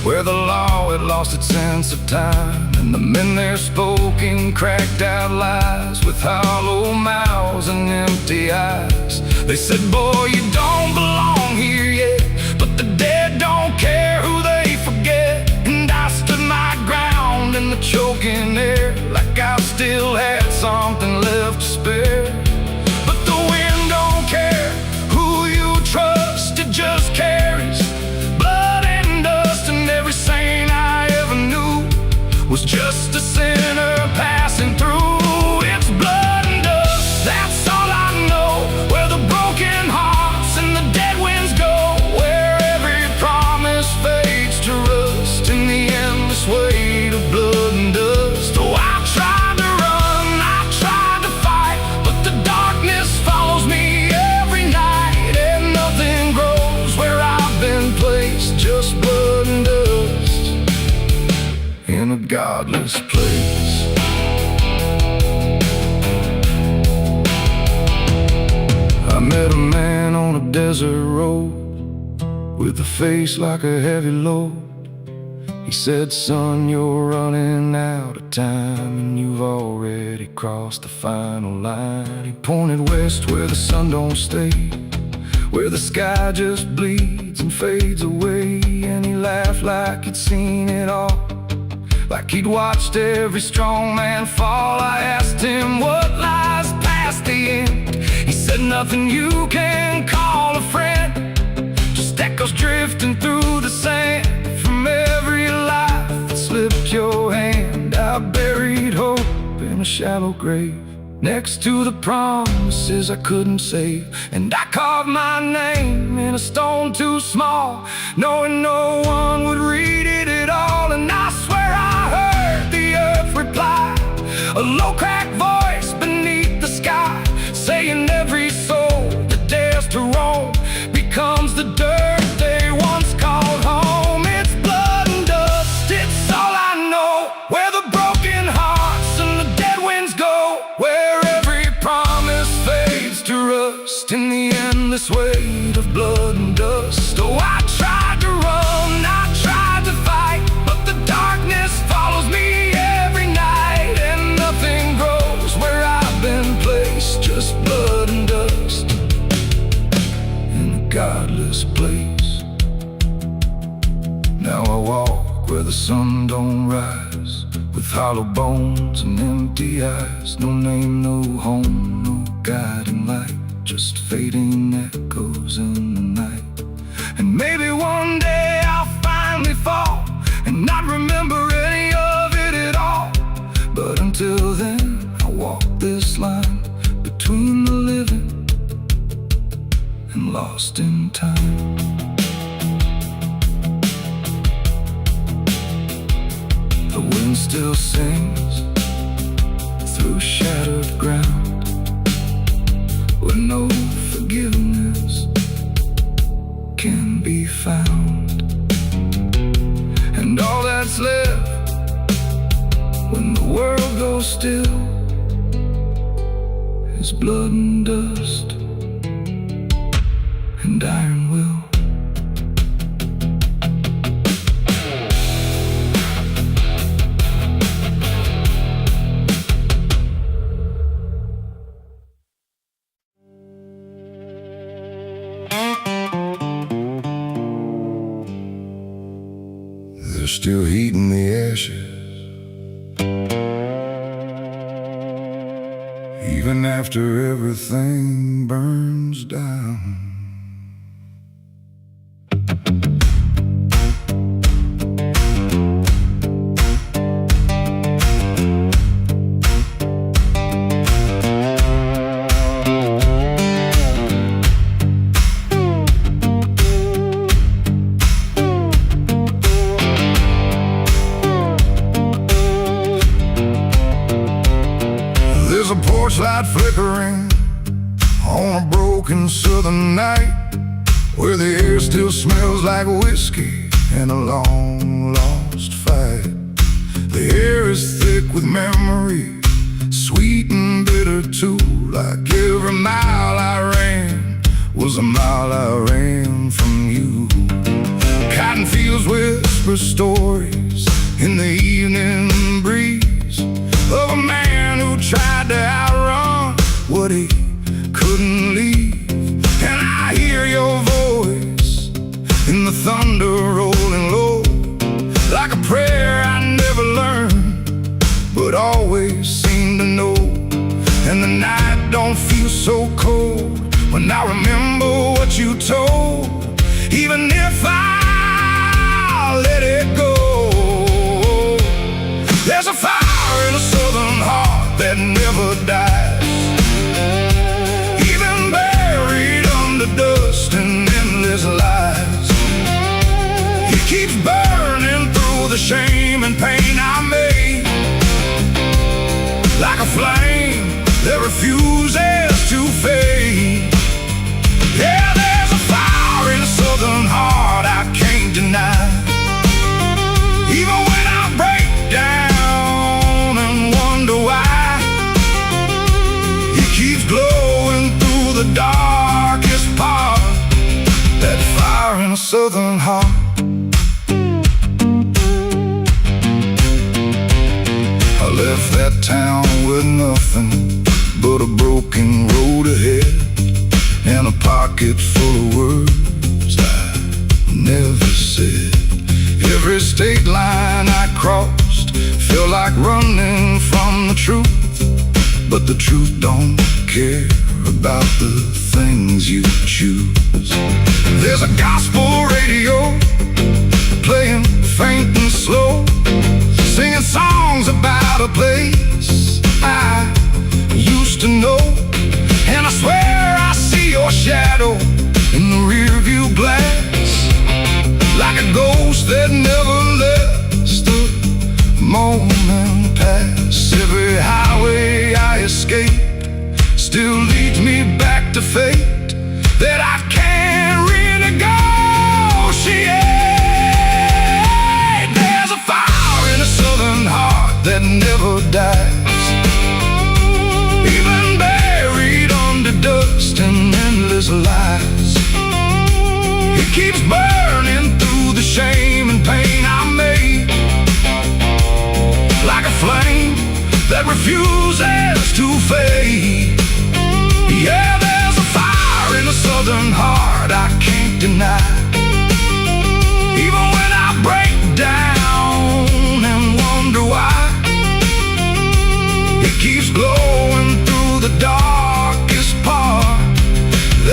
where the law had lost its sense of time. And the men there spoke in cracked out lies, with hollow mouths and empty eyes. They said, boy, you don't belong here yet, but the dead don't care who they forget. And I stood my ground in the choking air, like I still had something left to spare. But the wind don't care who you trust, it just carries blood and dust. And every saint I ever knew was just a sinner passing through. It's blood and dust, that's all I know. Where the broken hearts and the dead winds go, where every promise fades to rust in the endless weight of blood and dust. Oh, I tried to run, I tried to fight, but the darkness follows me every night. And nothing grows where I've been placed, just blood and dust in a godless place. I met a man on a desert road, with a face like a heavy load. He said, son, you're running out of time, and you've already crossed the final line. He pointed west where the sun don't stay, where the sky just bleeds and fades away. And he laughed like he'd seen it all, like he'd watched every strong man fall. I asked him what lies past the end. He said, nothing you can call a friend, just echoes drifting through the sand from every life that slipped your hand. I buried hope in a shallow grave, next to the promises I couldn't save. And I carved my name in a stone too small, knowing no one would read it at all. And I swear I heard the earth reply, a low cracked voice beneath the sky, saying every soul that dares to roam becomes the dirt they once called home. It's blood and dust, it's all I know. Where the broken hearts and the dead winds go, where every promise fades to rust dust in the endless weight of blood and dust. Oh, I tried to run, I tried to fight, but the darkness follows me every night, and nothing grows where I've been placed, just blood and dust in a godless place. Now I walk where the sun don't rise, with hollow bones and empty eyes. No name, no home, no guiding light, just fading echoes in the night. And maybe one day I'll finally fall and not remember any of it at all. But until then, I walk this line between the living and lost in time. The wind still sings through shattered ground, where no forgiveness can be found. And all that's left when the world goes still is blood and dust and iron will. There's still heat in the ashes, even after everything burns down. There's a porch light flickering on a broken southern night, where the air still smells like whiskey and a long lost fight. The air is thick with memory, sweet and bitter too, like every mile I ran was a mile I ran from you. Cotton fields whisper stories in the evening breeze of a man who tried to outrun what he couldn't leave. And I hear your voice in the thunder rolling low, like a prayer I never learned, but always seem to know. And the night don't feel so cold when I remember what you told, even if I let it go. There's a fire in a southern heart that never dies, even buried under dust and endless lies. It keeps burning through the shame and pain I made, like a flame that refuses to fade. Yeah, there's a fire in a southern heart I can't deny, even when I break down and wonder why. It keeps glowing through the darkest part, that fire in a southern heart. I left that town with nothing but a broken road ahead, and a pocket full of words I never said. Every state line I crossed felt like running from the truth, but the truth don't care about the things you choose. There's a gospel radio playing faint and slow, singing songs about a place I used to know. And I swear I see your shadow in the rearview glass, like a ghost that never lets the moment pass. Every highway I escape still leads me back to fate that I can't renegotiate. There's a fire in a southern heart that never dies, even buried under dust and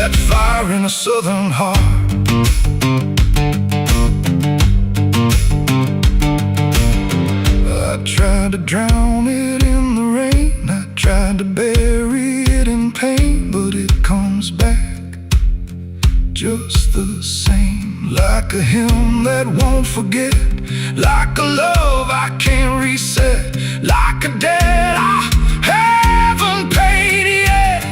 that fire in a southern heart. I tried to drown it in the rain, I tried to bury it in pain, but it comes back just the same. Like a hymn that won't forget, like a love I can't reset, like a debt I haven't paid yet.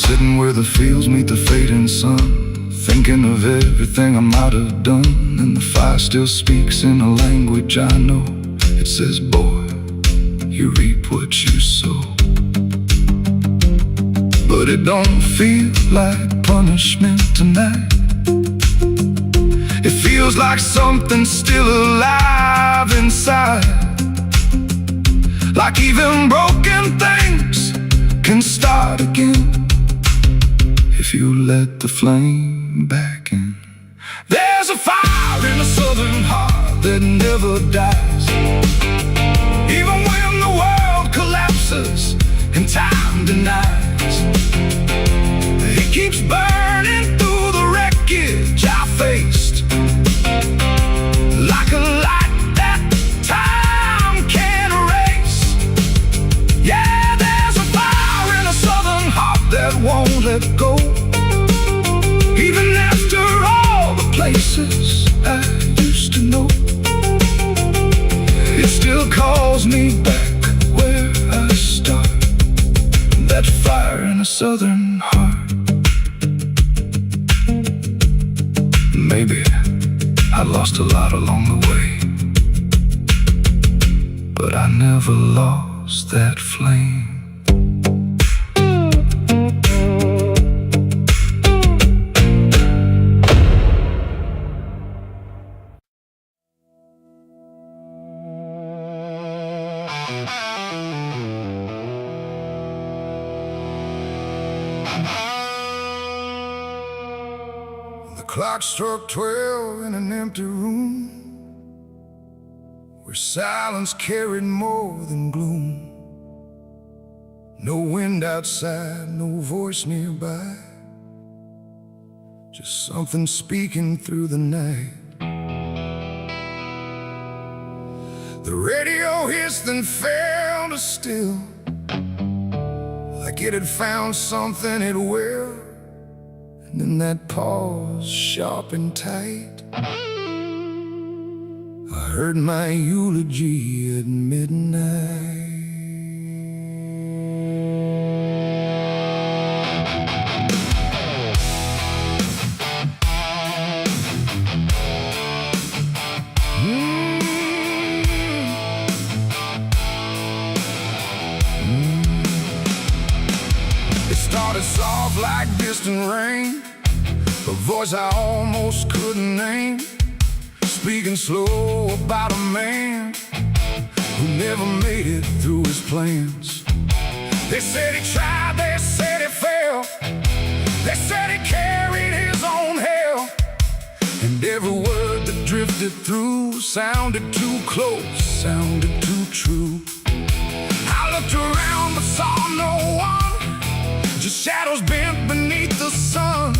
Sitting where the fields meet the fading sun, thinking of everything I might have done, and the fire still speaks in a language I know. It says, boy, you reap what you sow. But it don't feel like punishment tonight. It feels like something still alive inside, like even broken things can start again if you let the flame back in. There's a fire in a southern heart that never dies, even when the world collapses and time denies. It keeps burning through the wreckage I faced, like a light that time can't erase. Yeah, there's a fire in a southern heart that won't let go, even after all the places I used to know. It still calls me back where I start, that fire in a southern heart. Maybe I lost a lot along the way, but I never lost that flame. The clock struck 12 in an empty room, where silence carried more than gloom. No wind outside, no voice nearby, just something speaking through the night. The radio hissed and fell to still, like it had found something it will. And then that pause, sharp and tight, I heard my eulogy at midnight. It started soft like distant rain, a voice I almost couldn't name, speaking slow about a man who never made it through his plans. They said he tried, they said he failed, they said he carried his own hell, and every word that drifted through sounded too close, sounded too true. I looked around but saw no one, just shadows bent beneath the sun,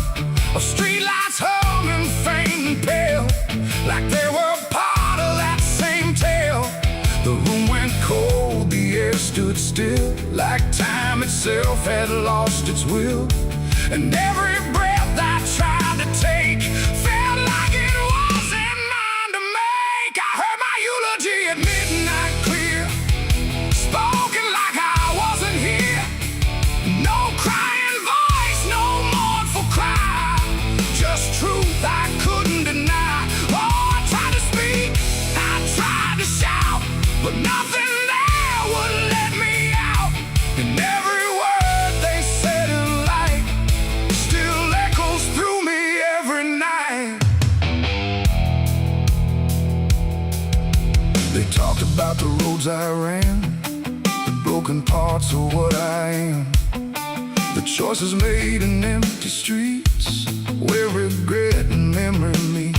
of streetlights hung and faint and pale, like they were part of that same tale. The room went cold, the air stood still, like time itself had lost its will. And every breath I tried to take felt like it wasn't mine to make. I heard my eulogy at midnight clear, spoken like I wasn't here. No crying voice, no mournful cry, just truth I couldn't deny. Oh, I tried to speak, I tried to shout, but nothing there would let me out. And every word they said in light still They talked about the roads I ran, the broken parts of what I am, the choices made in empty streets where regret and memory meet.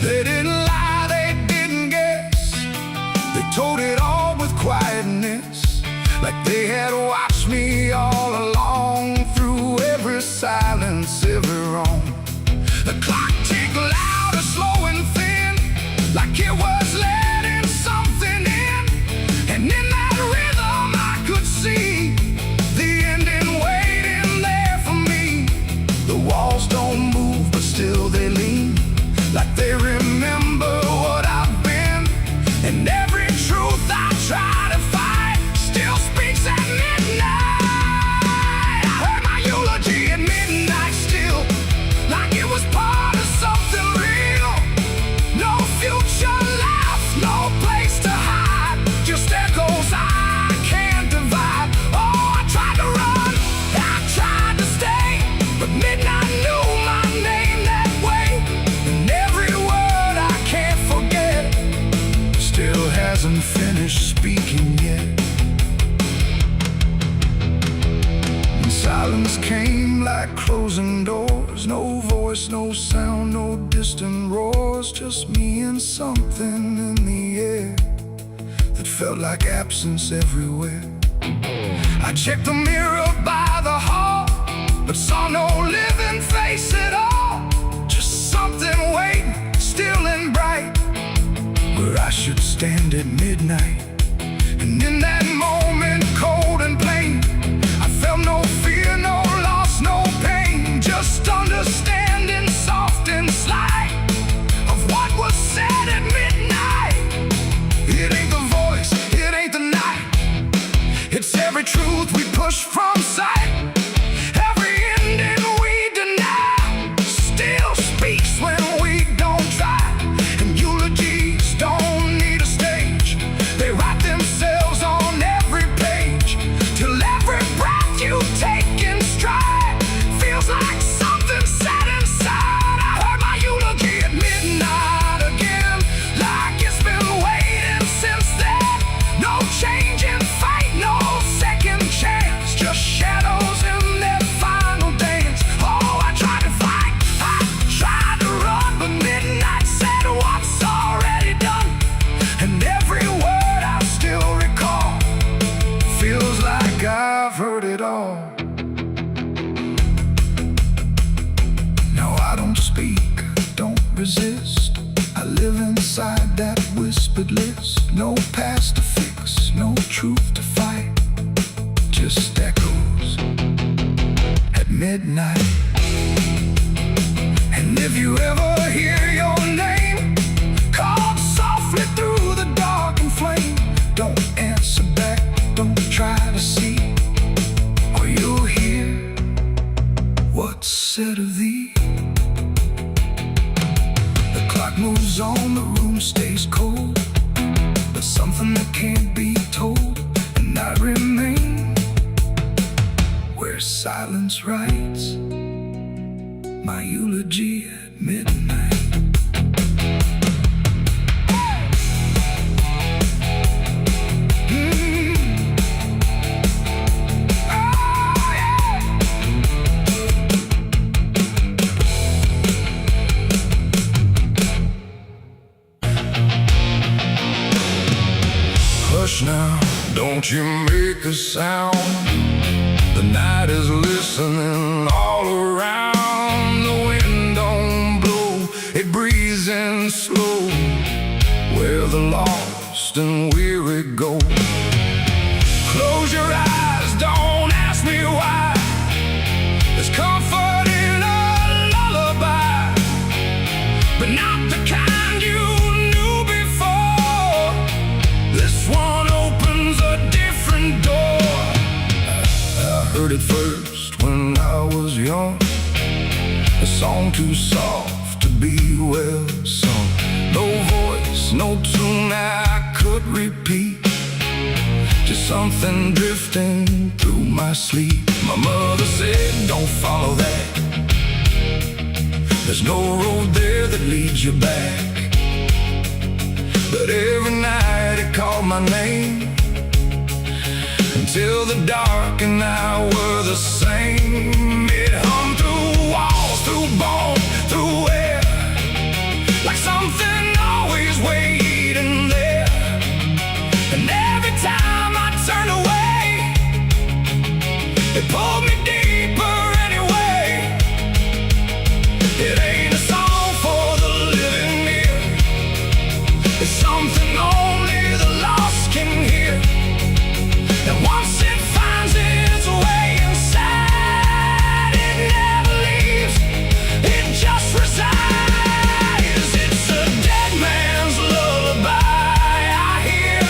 They didn't lie, they didn't guess. They told it all with quietness, like they had watched me all along, through every silence, every wrong. The clock ticked louder, slow and thin, like it was letting something in. And in that rhythm I could see the ending waiting there for me. The walls don't move, but still they lean, like they remember what I've been. And every truth I try to fight still speaks at midnight. I heard my eulogy at midnight still, like it was part of something real. No future left, no place to hide, just echoes I can't divide. Oh, I tried to run, I tried to stay, but midnight knew my name that way. And every word I can't forget still hasn't finished speaking yet. And silence came like closing doors, no voice, no sound, no distant roars, just me and something in the air that felt like absence everywhere. I checked the mirror by the hall, but saw no living face at all, just something waiting, still and bright, where I should stand at midnight. And in that moment, cold and plain, I felt no fear, no loss, no pain, just understanding, soft and slight, of what was said at midnight. It ain't the voice, it ain't the night, it's every truth we push from sight. Every ending we deny still speaks when we don't try. And eulogies don't need a stage, they write themselves on every page, till every breath you take in stride feels like something set inside. I heard my eulogy at midnight again, like it's been waiting since then. No change in fate, no second chance, just shadows in their final dance. Oh, I tried to fight, I tried to run, but midnight said what's already done. And every word I still recall feels like I've heard it all. No, I don't speak, don't resist, I live inside that whispered list. No past to fix, no truth to fight, just echoes at midnight. And if you ever hear your name called softly through the dark and flame, don't answer back, don't try to see, or you'll hear what's said of thee. The clock moves on, the room stays cold, but something that can't be told, and I remain where silence writes my eulogy at midnight. Hush now, don't you make a sound, the night is listening all around. The wind don't blow, it breathes in slow, where the lost and weary go. Close your eyes, don't ask me why, there's comfort in a lullaby, but not the kind you knew before. This one opens a different door. I heard it first when I was young, a song too soft to be well sung. No voice, no tune I could repeat, just something drifting through my sleep. My mother said, don't follow that, there's no road there that leads you back. but every night it called my name, until the dark and I were the same. It hummed through walls, through bone, through air, like something always waiting there. And every time I turned away, it pulled me deeper anyway. It ain't a song for the living ear, it's something only the lost can hear. And once it finds its way inside, it never leaves, it just resides. It's a dead man's lullaby I hear,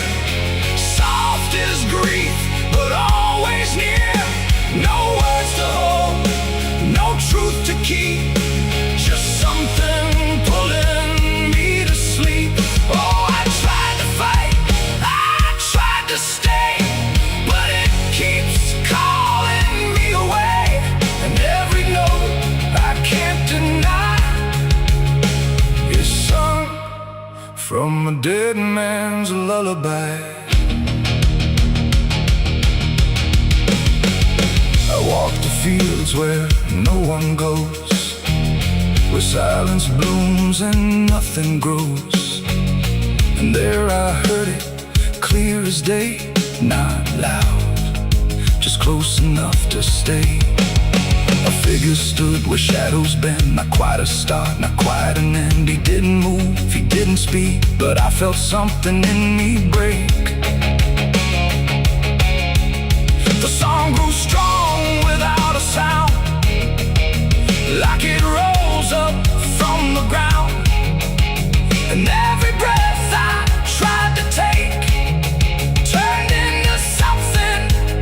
soft as grief, but always near. No words to hold, no truth to keep, just something pulling me to sleep. Oh, I tried to fight, I tried to stay, but it keeps calling me away. And every note I can't deny is sung from a dead man's lullaby. I walk the fields where no one goes, where silence blooms and nothing grows. And there I heard it, clear as day, not loud, just close enough to stay. A figure stood where shadows bend, not quite a start, not quite an end. He didn't move, he didn't speak, but I felt something in me break. The song grew strong without a sound, like it rose up from the ground. And every breath I tried to take turned into something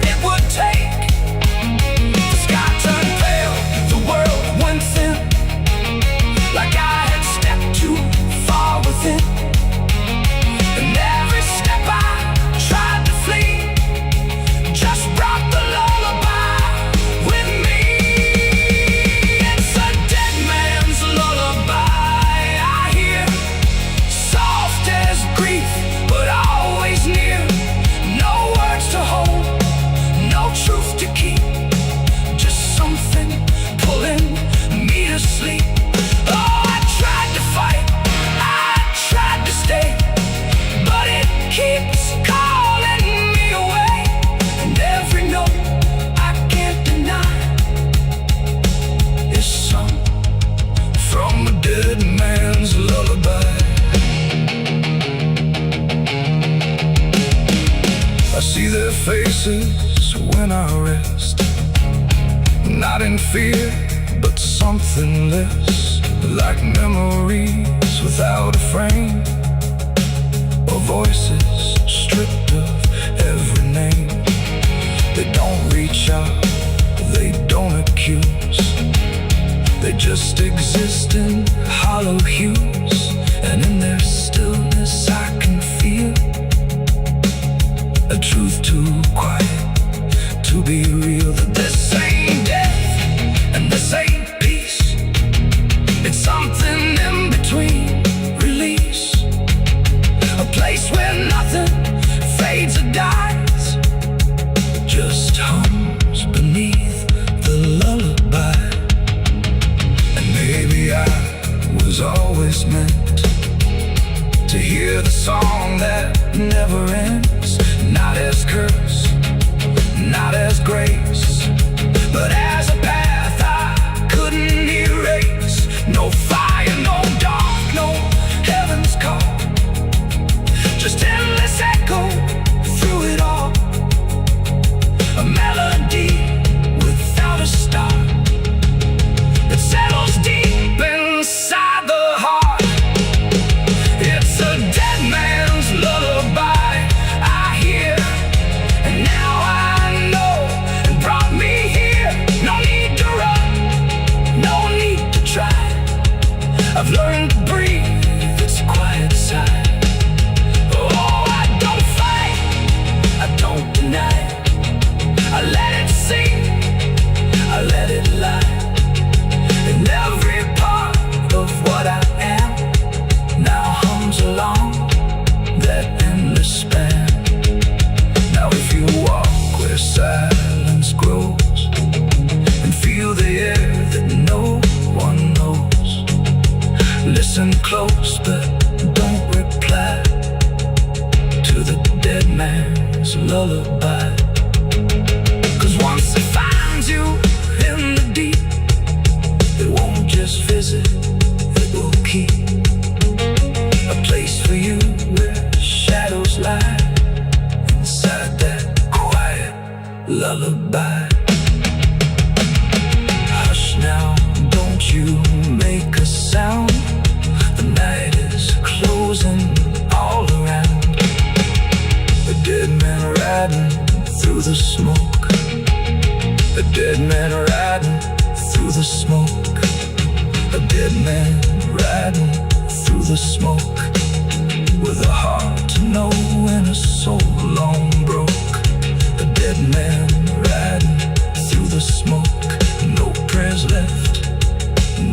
it would take. The sky turned pale, the world went thin, like I had stepped too far within. And every step I tried to flee just brought the lullaby with me. It's a dead man's lullaby I hear, soft as grief, but always near. No words to hold, no truth to keep, just something pulling me to sleep. Oh, I tried to fight, I tried to stay, but it keeps calling me away. And every note I can't deny is sung from a dead man's lullaby. I see their faces when I rest, not in fear, but something less, like memories without a frame, or voices stripped of every name. They don't reach out, they don't accuse, they just exist in hollow hues. And in their stillness I can feel a truth too quiet to be real. That this ain't death and this ain't peace, it's something in between. Release, a place where nothing fades or dies, just hums beneath the lullaby. And maybe I was always meant to hear the song that never ends, not as curse, not as grace, but as a path I couldn't erase. No fire, no dark, no heaven's call, just endless echo through it all. A melody without a start, that settles deep inside the heart. It's a dead man's lullaby I hear, and now I know it brought me here. shadows' lullaby. 'Cause once it finds you in the deep, it won't just visit, it will keep a place for you where shadows lie inside that quiet lullaby. Hush now, don't you make a sound. The night is closing all around. A dead man riding through the smoke. A dead man riding through the smoke. A dead man riding through the smoke. With a heart to know and a soul long broke. A dead man riding through the smoke. No prayers left,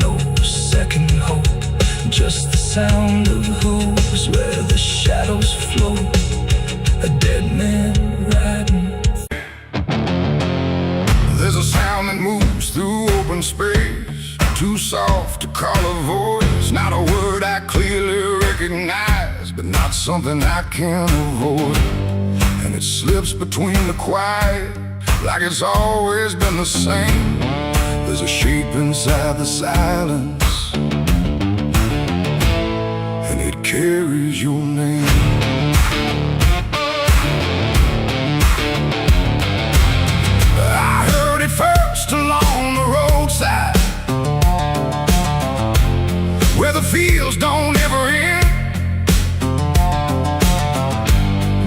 no second hope. Just the sound of hooves where the shadows flow. A dead man riding. There's a sound that moves through open space, too soft to call a voice. Not a word I clearly recognize, but not something I can avoid. And it slips between the quiet, like it's always been the same. There's a shape inside the silence, and it carries your name. I heard it first along the roadside, where the fields don't ever end.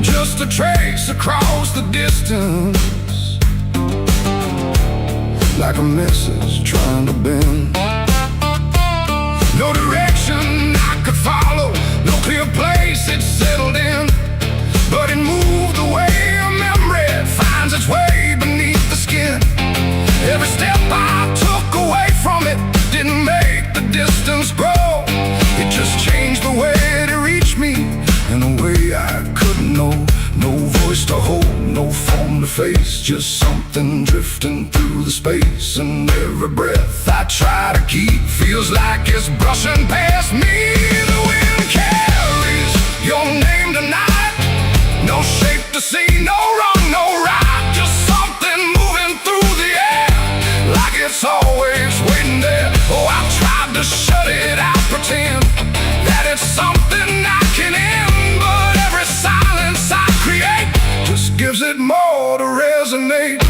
Just a trace across the distance, like a message trying to bend. No direction I could follow, no clear place it settled in. But it moved the way a memory finds its way beneath the skin. Every step I took away from it didn't make the distance grow. It just changed the way to reach me in a way I couldn't know. No voice to hold, no form to face, just something drifting through the space. And every breath I try to keep feels like it's brushing past me. The wind carries your name tonight. No shape to see, no wrong, no right, just something moving through the air, like it's always waiting there. Oh, I tried to shut it out, pretend that it's something I can end, but every silence I create just gives it more to resonate.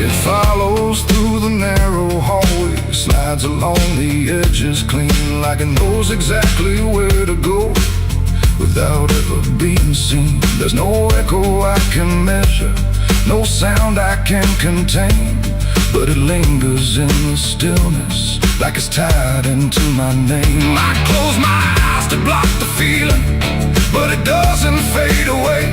It follows through the narrow hallway, slides along the edges clean, like it knows exactly where to go without ever being seen. There's no echo I can measure, no sound I can contain, but it lingers in the stillness, like it's tied into my name. I close my eyes to block the feeling, but it doesn't fade away.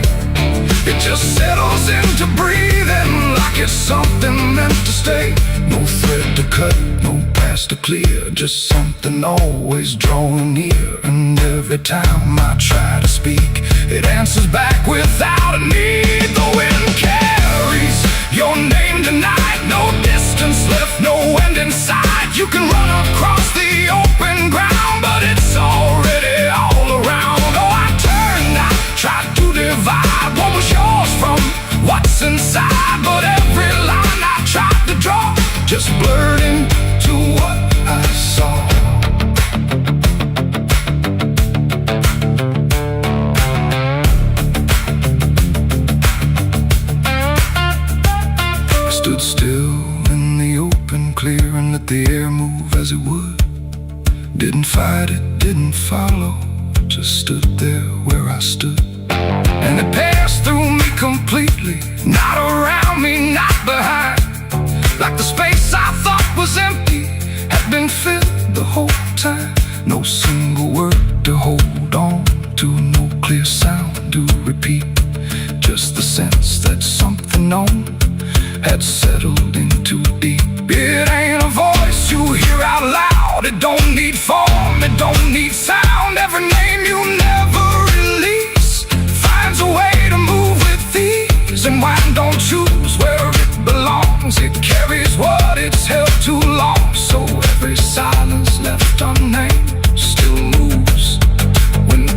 It just settles into breathing, like it's something meant to stay. No thread to cut, no past to clear, just something always drawing near. And every time I try to speak, it answers back without a need. The wind carries your name tonight, no distance left, no end in sight. You can run across the open ground, but it's already all around. Oh, I turned, I tried to divide what was yours from what's inside, but every line I tried to draw just blurred into what I saw. I stood still in the open, clear, and let the air move as it would. Didn't fight it, didn't follow, just stood there where I stood. And it passed through me completely, not around me, not behind. Like the space I thought was empty had been filled the whole time. No single word to hold on to, no clear sound to repeat, just the sense that something known had settled in too deep. It ain't a voice you hear out loud, it don't need form, it don't need sound. Every name you never release finds a way to move with ease. And wine don't choose where it belongs, it carries what it's held too long. So every silence left unnamed still moves when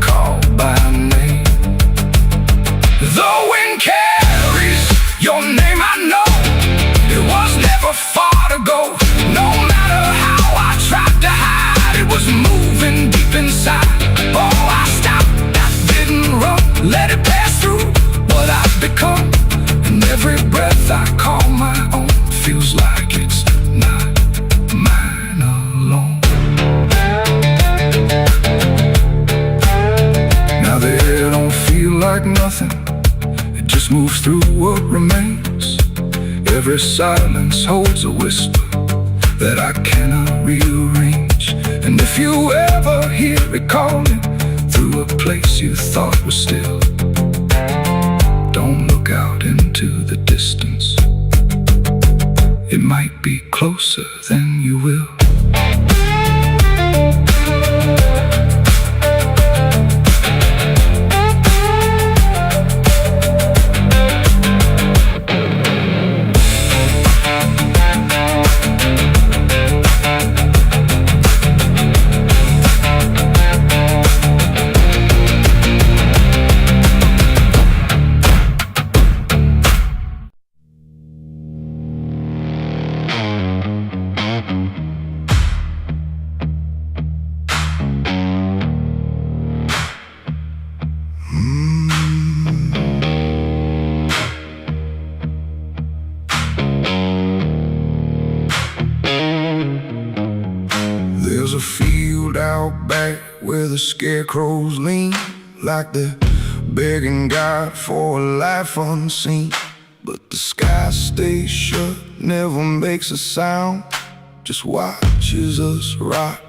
ghost moves through what remains. Every silence holds a whisper that I cannot rearrange. And if you ever hear it calling through a place you thought was still, don't look out into the distance. It might be closer than you will. There's a field out back where the scarecrows lean, like they're begging God for a life unseen. But the sky stays shut, never makes a sound, just watches us rot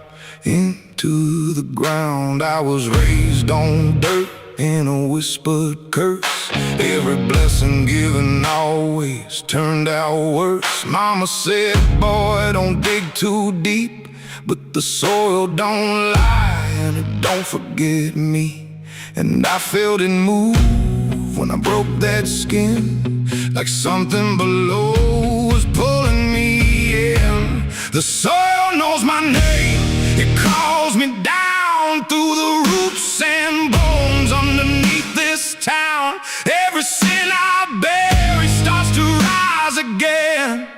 into the ground. I was raised on dirt in a whispered curse. Every blessing given always turned out worse. Mama said, boy, don't dig too deep, but the soil don't lie and it don't forget me. And I felt it move when I broke that skin, like something below was pulling me in. The soil knows my name, it calls me down through the roots and bones underneath this town. Every sin I bear, it starts to rise again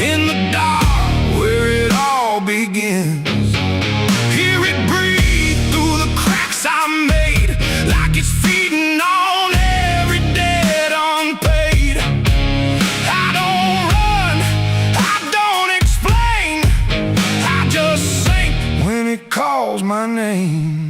in the dark where it all begins. Hear it breathe through the cracks I made, like it's feeding on every debt unpaid. I don't run, I don't explain, I just sink when it calls my name.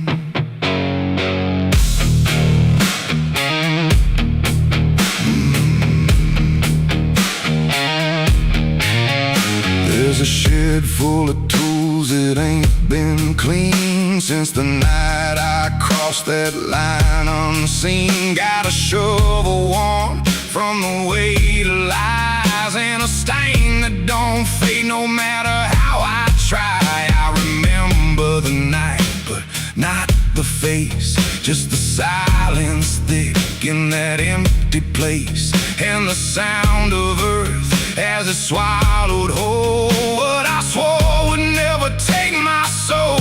There's a shed full of tools that ain't been clean since the night I crossed that line unseen. Got a shovel worn from the weight of lies, and a stain that don't fade no matter how I try. I remember the night, but not the face, just the silence thick in that empty place, and the sound of earth as it swallowed whole what I swore would never take my soul.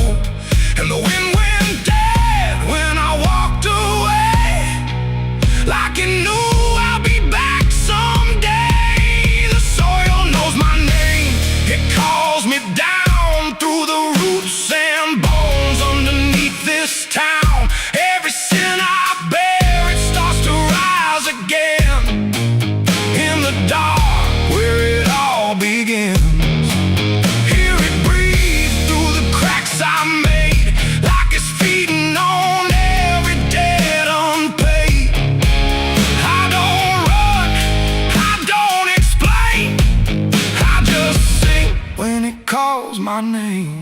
And the wind went dead when I walked away, like it knew I'll be back someday. The soil knows my name, it calls me down through the roots and bones underneath this town. Every sin I bear, it starts to rise again in the dark where it all begins. Hear it breathe through the cracks I made, like it's feeding on every debt unpaid. I don't run, I don't explain, I just sing when it calls my name.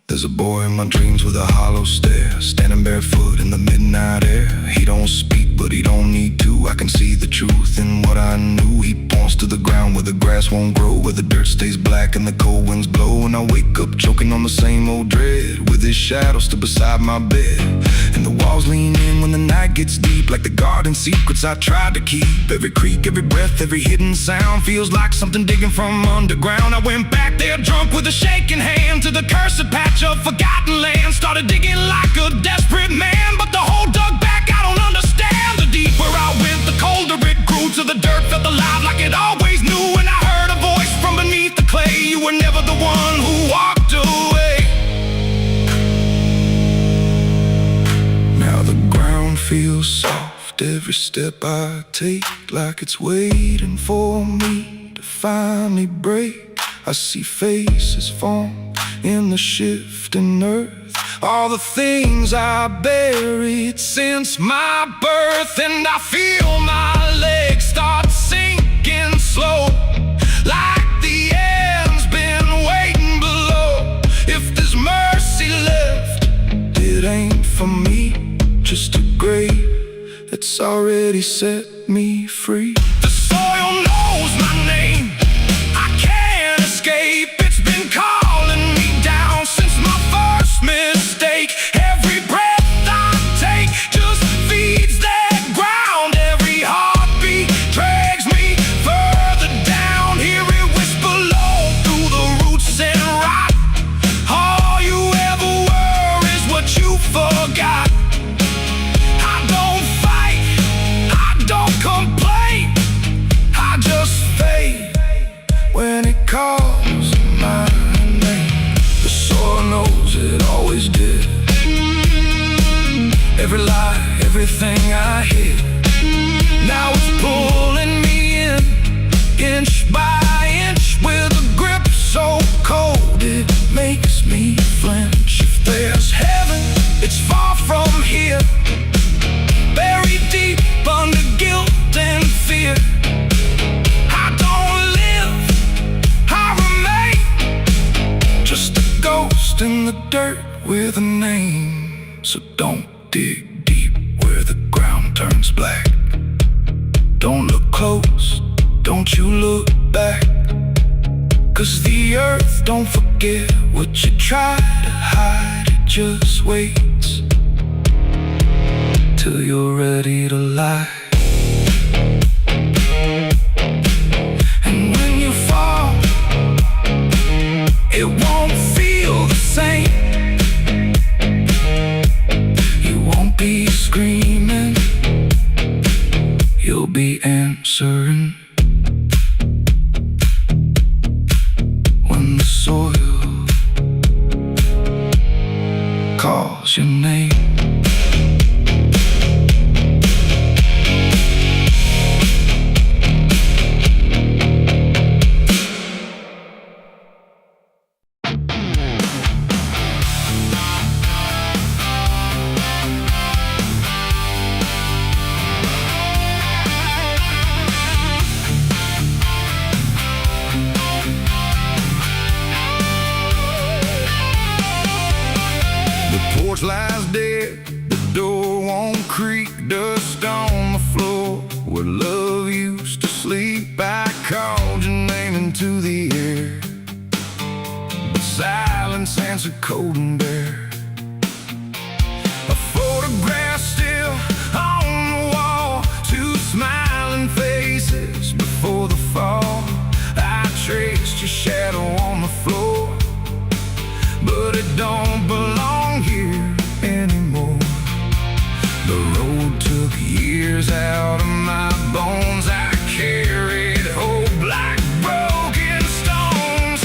There's a boy in my dreams with a hollow stare, standing barefoot in the midnight air. He don't speak, but he don't need to. I can see the truth in what I knew. He points to the ground where the grass won't grow, where the dirt stays black and the cold winds blow. And I wake up choking on the same old dread, with his shadow still beside my bed. And the walls lean in when the night gets deep, like the garden secrets I tried to keep. Every creak, every breath, every hidden sound feels like something digging from underground. I went back there drunk with a shaking hand to the cursed patch of forgotten land. Started digging like a desperate man, but the hole dug back, I don't understand. The deeper I went, the colder it grew, till the dirt felt alive like it always knew. And I heard a voice from beneath the clay, you were never the one who walked away. Now the ground feels soft, every step I take, like it's waiting for me to finally break. I see faces form in the shifting earth, all the things I buried since my birth. And I feel my legs start sinking slow, like the end's been waiting below. If there's mercy left, it ain't for me, just a grave that's already set me free. The soil knows my name, I can't escape. It's been calling me down since my first mistake. Every breath I take just feeds that ground. Every heartbeat drags me further down. Hear it whisper low through the roots and rot. All you ever were is what you forgot. I don't fight, I don't complain, I just fade when it calls my name. The soil knows it always did. Every lie, everything I hid, now it's pulling me in, inch by inch, with a grip so cold it makes me flinch. If there's heaven, it's far from here, buried deep under guilt and fear. I don't live, I remain, just a ghost in the dirt with a name. So don't dig deep where the ground turns black. Don't look close, don't you look back, 'cause the earth don't forget what you try to hide. It just waits till you're ready to lie. And when you fall, it won't feel the same. You won't be screaming, you'll be answering. When the soil calls your name. The porch lies dead, the door won't creak, dust on the floor where love used to sleep. I called your name into the air, but silence answered cold and bare. A photograph still on the wall, two smiling faces before the fall. I traced your shadow on the floor, but it don't belong here anymore. The road took years out of my bones. I carried hope like broken stones.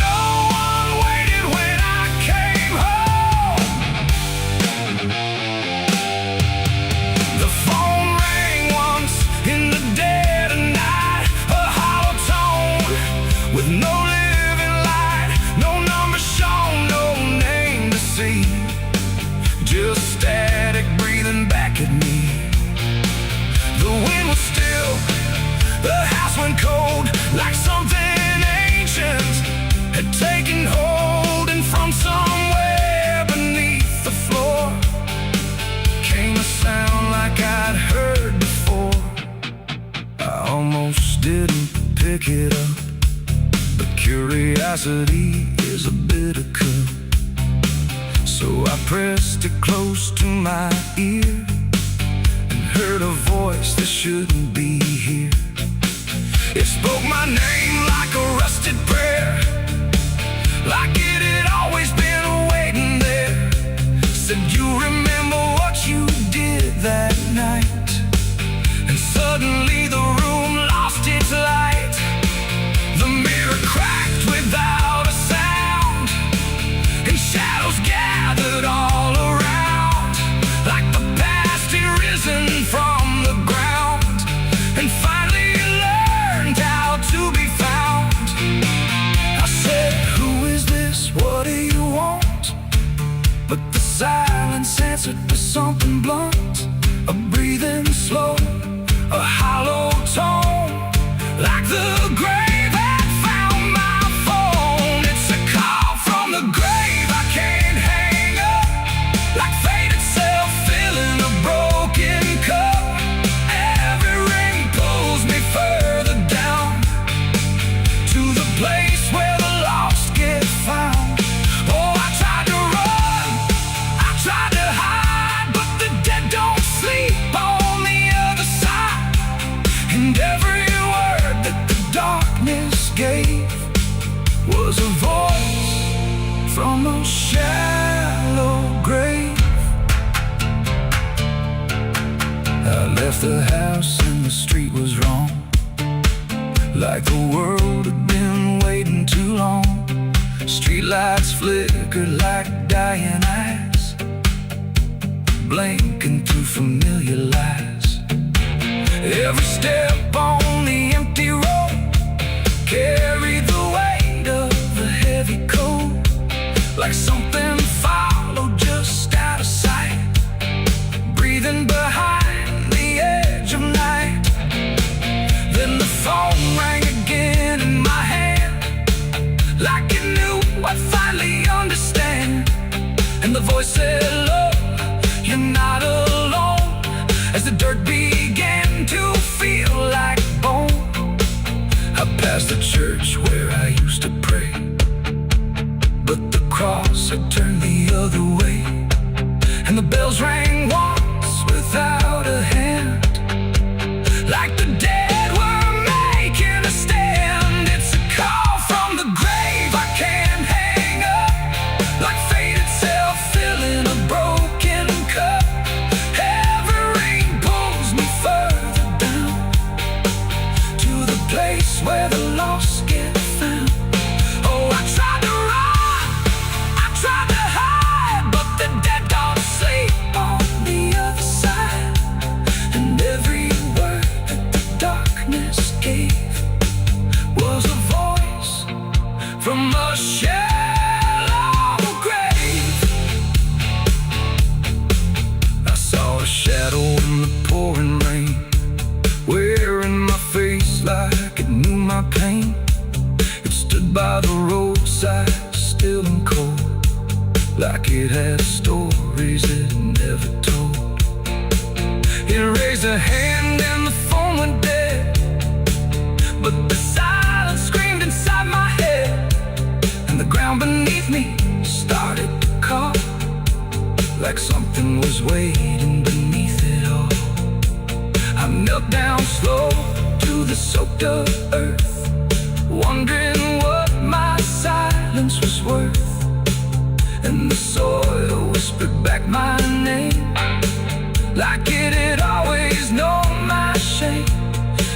No one waited when I came home. The phone rang once in the dead of night, a hollow tone with no living light, no number shown, no name to see, just static breathing back at me. The wind was still, the house went cold, like something ancient had taken hold. And from somewhere beneath the floor came a sound like I'd heard before. I almost didn't pick it up, but curiosity is a bitter cup. So I pressed it close to my ear and heard a voice that shouldn't be here. It spoke my name like a rusted prayer, like it had always been waiting there. Said, you remember what you did that night? And suddenly the room lost its light. The mirror cracked without a sound, and shadows gathered all around, like the past had risen from the ground and finally learned how to be found. I said, who is this? What do you want? But the silence answered with something blunt, a breathing slow, a hollow tone, like the grave had found my phone. It's a call from the grave I can't hang up, like fate itself filling a broken cup. Every ring pulls me further down to the place where the lost get found. Oh, I tried to run, I tried to hide, but the dead don't sleep on the other side. And every word that the darkness gave was a voice from a shallow grave. I left the house and the street was wrong, like the world had been waiting too long. Streetlights flickered like dying eyes, blinking through familiar lies. Every step on the empty road carried the weight of a heavy coat, like something followed just out of sight, breathing behind the edge of night. Then the phone rang again in my hand, like it knew I'd finally understand. And the voice said, look, you're not alone, as the dirt began to feel like bone. I passed the church where I used to pray, but the cross had turned the other way. And the bells rang once without a hand, like the dead were making a stand. It's a call from the grave I can't hang up, like fate itself filling a broken cup. Every ring pulls me further down to the place where the lost get found. Oh, I tried to run, I tried to hide, but the dead don't sleep on the other side. And every word that the darkness gave was a voice from a shallow grave. I saw a shadow in the pouring rain, wearing my face like it knew my pain. It stood by the roadside, still and cold, like it had stories it never told. It raised a hand and the phone went dead, but the silence screamed inside my head. And the ground beneath me started to call, like something was waiting beneath it all. I knelt down slow to the soaked up earth, wondering what my silence was worth. And the soil whispered back my name, like it had always known my shame.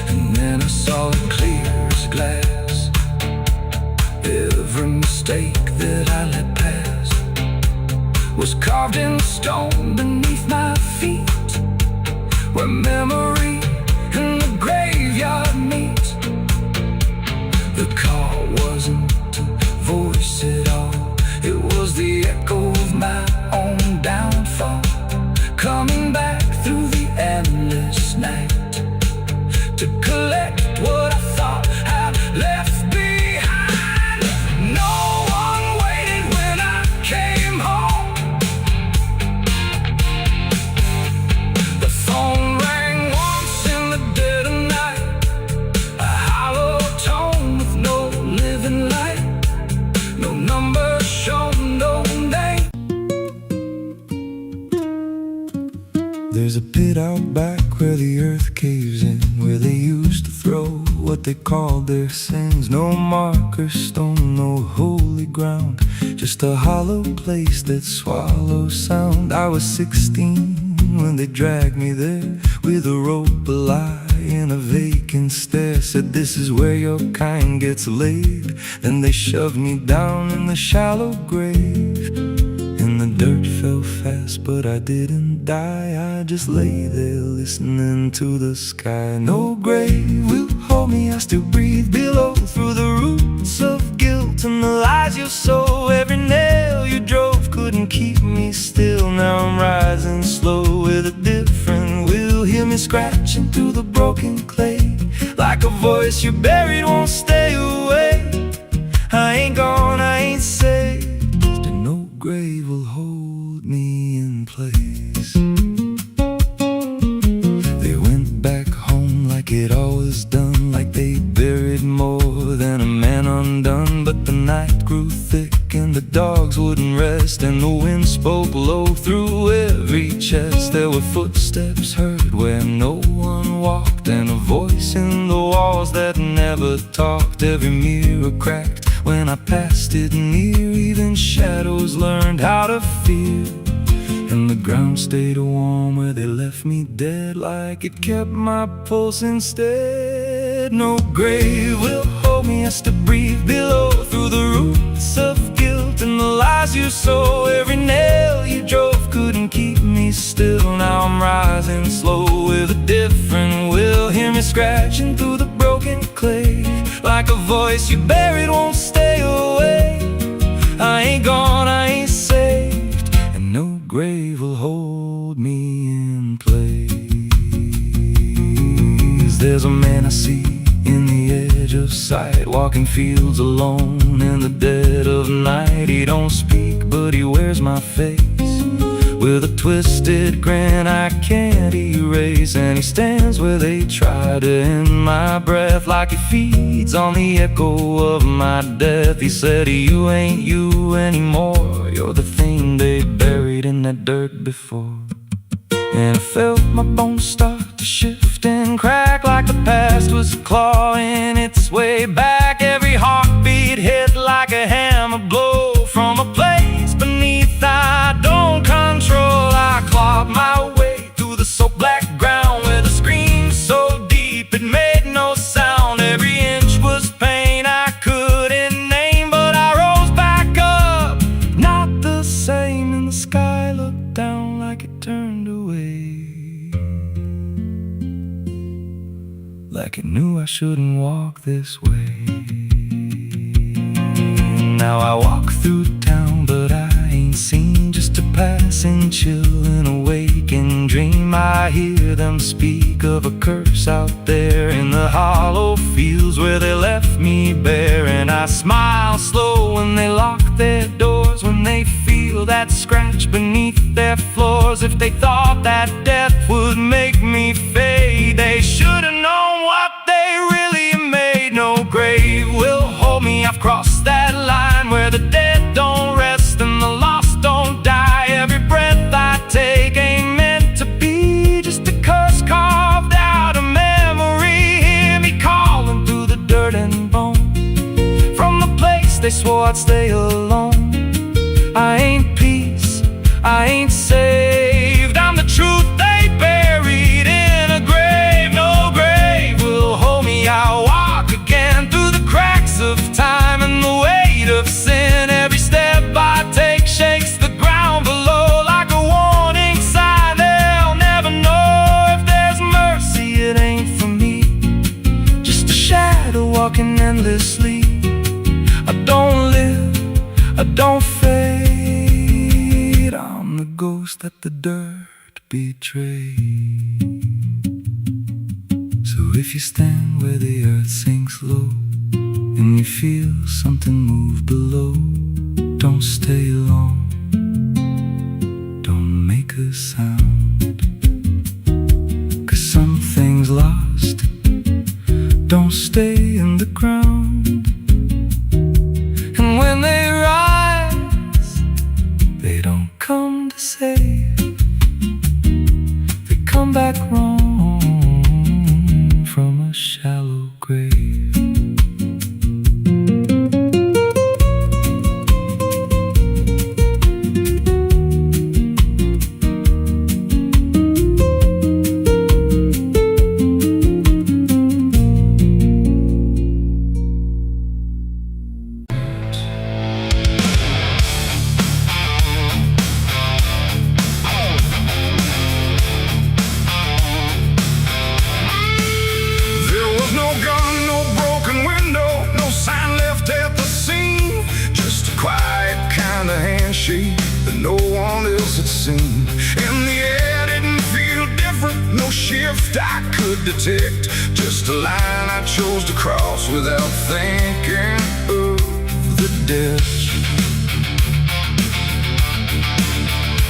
And then I saw it clear as glass, every mistake that I let pass was carved in stone beneath my feet, where memory and the graveyard meet. The call wasn't a voice at all, it was the echo of my own downfall, coming back through the endless night to collect what I thought I'd left behind. No one waited when I came home. The phone rang once in the dead of night, a hollow tone with no living light, no number shown, no name. There's a pit out back where the earth caves in, where they used to throw what they called their sins. No marker stone, no holy ground, just a hollow place that swallows sound. I was 16 when they dragged me there, with a rope, a lie, and a vacant stare. Said this is where your kind gets laid. Then they shoved me down in the shallow grave, and the dirt fell fast, but I didn't die. I just lay there listening to the sky. No grave will hold me, I still breathe below, through the roots of guilt and the lies you sow. Every nail you drove couldn't keep me through the broken clay. Like a voice you buried won't stay away. I ain't gone, I ain't saved, and no grave will hold me in place. They went back home like it always done, like they buried more than a man undone. But the night grew thick and the dogs wouldn't rest, and the wind spoke low through every chest. There were footsteps heard where no one walked, and a voice in the walls that never talked. Every mirror cracked when I passed it near. Even shadows learned how to fear, and the ground stayed warm where they left me dead, like it kept my pulse instead. No grave will hold me, I still breathe below, through the roots of guilt and the lies you sow. Every nail you drove couldn't keep me still. Now I'm rising slow with a different will. Hear me scratching through the broken clay. Like a voice you buried won't stay away. I ain't gone, I ain't saved, and no grave will hold me in place. There's a man I see in the edge of sight, walking fields alone in the dead of night. He don't speak, but he wears my face with a twisted grin I can't erase. And he stands where they try to end my breath, like he feeds on the echo of my death. He said, you ain't you anymore, you're the thing they buried in that dirt before. And I felt my bones start to shift and crack, like the past was clawing its way back. Every heartbeat hit like a hammer blow from a place beneath I don't control. I clawed my way through the soap black ground with a scream so deep it made no sound. Every inch was pain I couldn't name, but I rose back up, not the same. And the sky looked down like it turned away, like it knew I shouldn't walk this way. Now I walk through town, but I ain't seen, just a passing chill and a waking dream. I hear them speak of a curse out there in the hollow fields where they left me bare. And I smile slow when they lock their doors, when they feel that scratch beneath their floors. If they thought that death would make me fade, they should have known what they really made. No grave will hold me, I've crossed that line where the dead don't rest and the lost don't die. Every breath I take ain't meant to be, just a curse carved out of memory. Hear me calling through the dirt and bone, from the place they swore I'd stay alone. I ain't peace, I ain't saved, I'm the truth they buried in a grave. No grave will hold me, I'll walk again through the cracks of time and the weight of sin. Every step I take shakes the ground below like a warning sign. They'll never know if there's mercy, it ain't for me, just a shadow walking endlessly. I don't live, I don't fade, I'm the ghost that the dirt betrayed. So if you stand where the earth sinks low and you feel something move below, don't stay long, don't make a sound, 'cause something's lost, don't stay in the ground. And when they rise, they don't come to save, they come back wrong from a shallow grave. That no one else had seen. And the air didn't feel different, no shift shift I could detect, just a line I chose to cross without thinking of the ditch.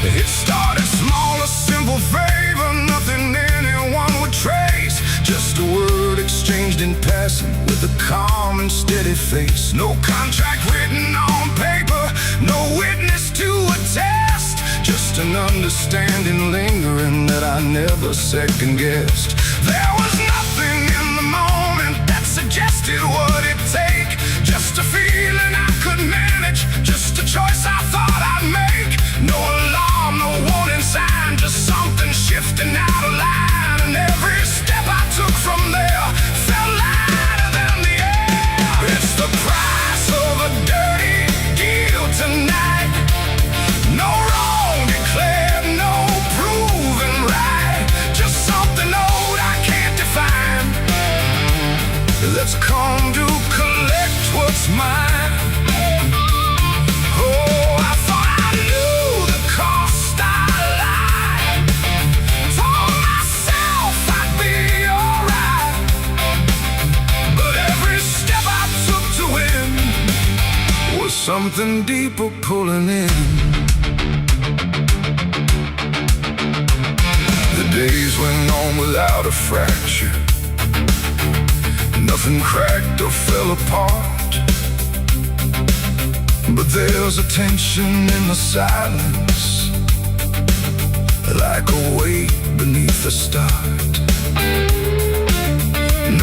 It started small, a simple favor, nothing anyone would trace, just a word exchanged in passing with a calm and steady face. No contract written on paper, no witness to attest, just an understanding lingering that I never second-guessed. There was nothing in the moment that suggested what it'd take, just a feeling I could manage, just a choice I thought I'd make. No alarm, no warning sign, just something shifting out of line, and every step I took from there felt lighter than the air. It's the price of a dirty deal tonight. No wrong declared, no proven right, just something old I can't define. Let's come to collect what's mine. Something deeper pulling in. The days went on without a fracture, nothing cracked or fell apart, but there's a tension in the silence, like a weight beneath the start.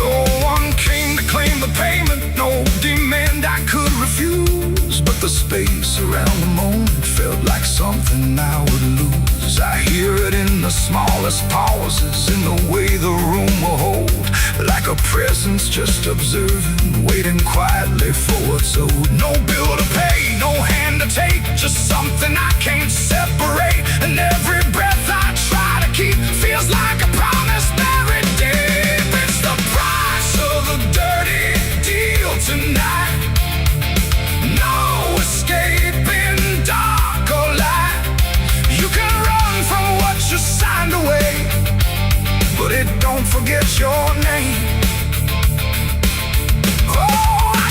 No one came to claim the payment, no demand I could refuse, but the space around the moment felt like something I would lose. I hear it in the smallest pauses, in the way the room will hold, like a presence just observing, waiting quietly for what's owed. No bill to pay, no hand to take, just something I can't separate, and every breath I try to keep feels like a promise buried deep. It's the price of a dirty deal tonight. No escaping dark or light. You can run from what you signed away, but it don't forget your name. Oh, I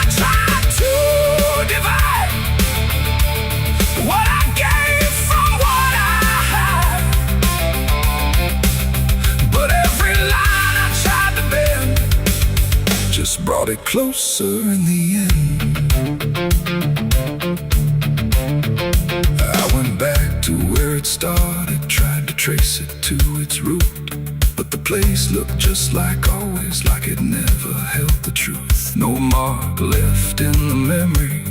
tried to divide what I gave from what I had, but every line I tried to bend just brought it closer in the end. I went back to where it started, tried to trace it to its root, but the place looked just like always, like it never held the truth. No mark left in the memory,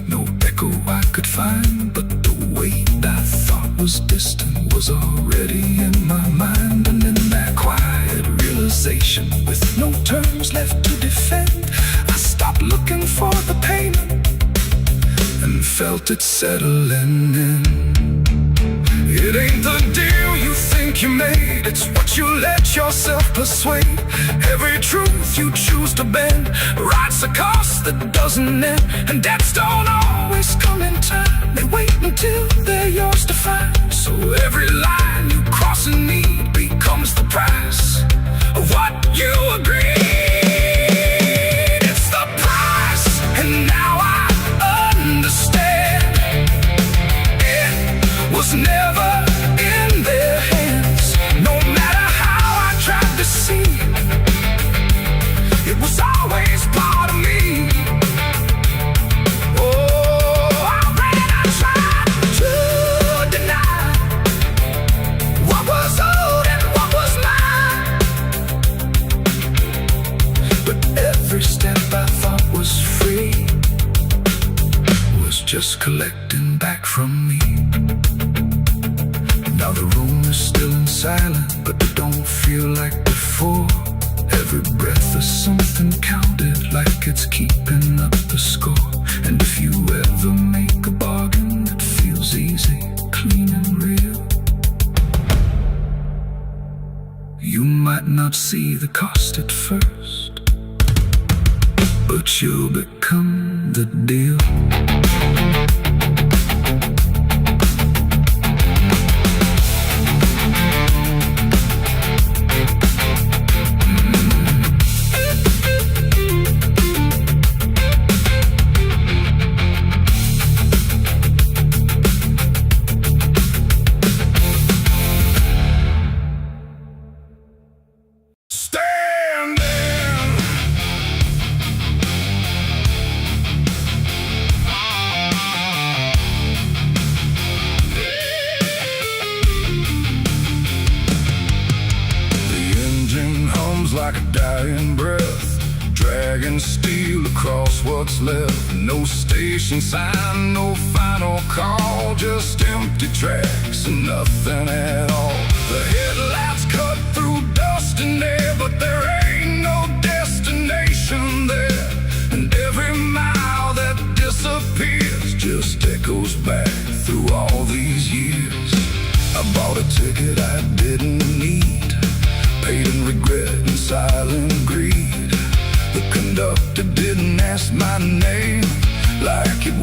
no echo I could find, but the weight I thought was distant was already in my mind. And in that quiet realization, with no terms left to defend, I stopped looking for the payment and felt it settling in. It ain't the deal you think you made, it's what you let yourself persuade. Every truth you choose to bend writes a cost that doesn't end, and debts don't always come in time, they wait until they're yours to find. So every line you cross in need becomes the price of what you agreed. It's the price, and now I understand. It was never in their hands, no matter how I tried to see. It was always part of me. Oh, I tried to deny what was owed and what was mine, but every step I thought was free was just collecting back from me. Now the room is still in silence, but it don't feel like before. Every breath is something counted, like it's keeping up the score. And if you ever make a bargain that feels easy, clean and real, you might not see the cost at first, but you'll become the deal. what's left. No station sign, no final call, just empty tracks and nothing at all. The headlights cut through dust and air, but there ain't no destination there. And every mile that disappears just echoes back through all these years. I bought a ticket I didn't need, paid in regret and silent greed. The conductor didn't ask my name, like it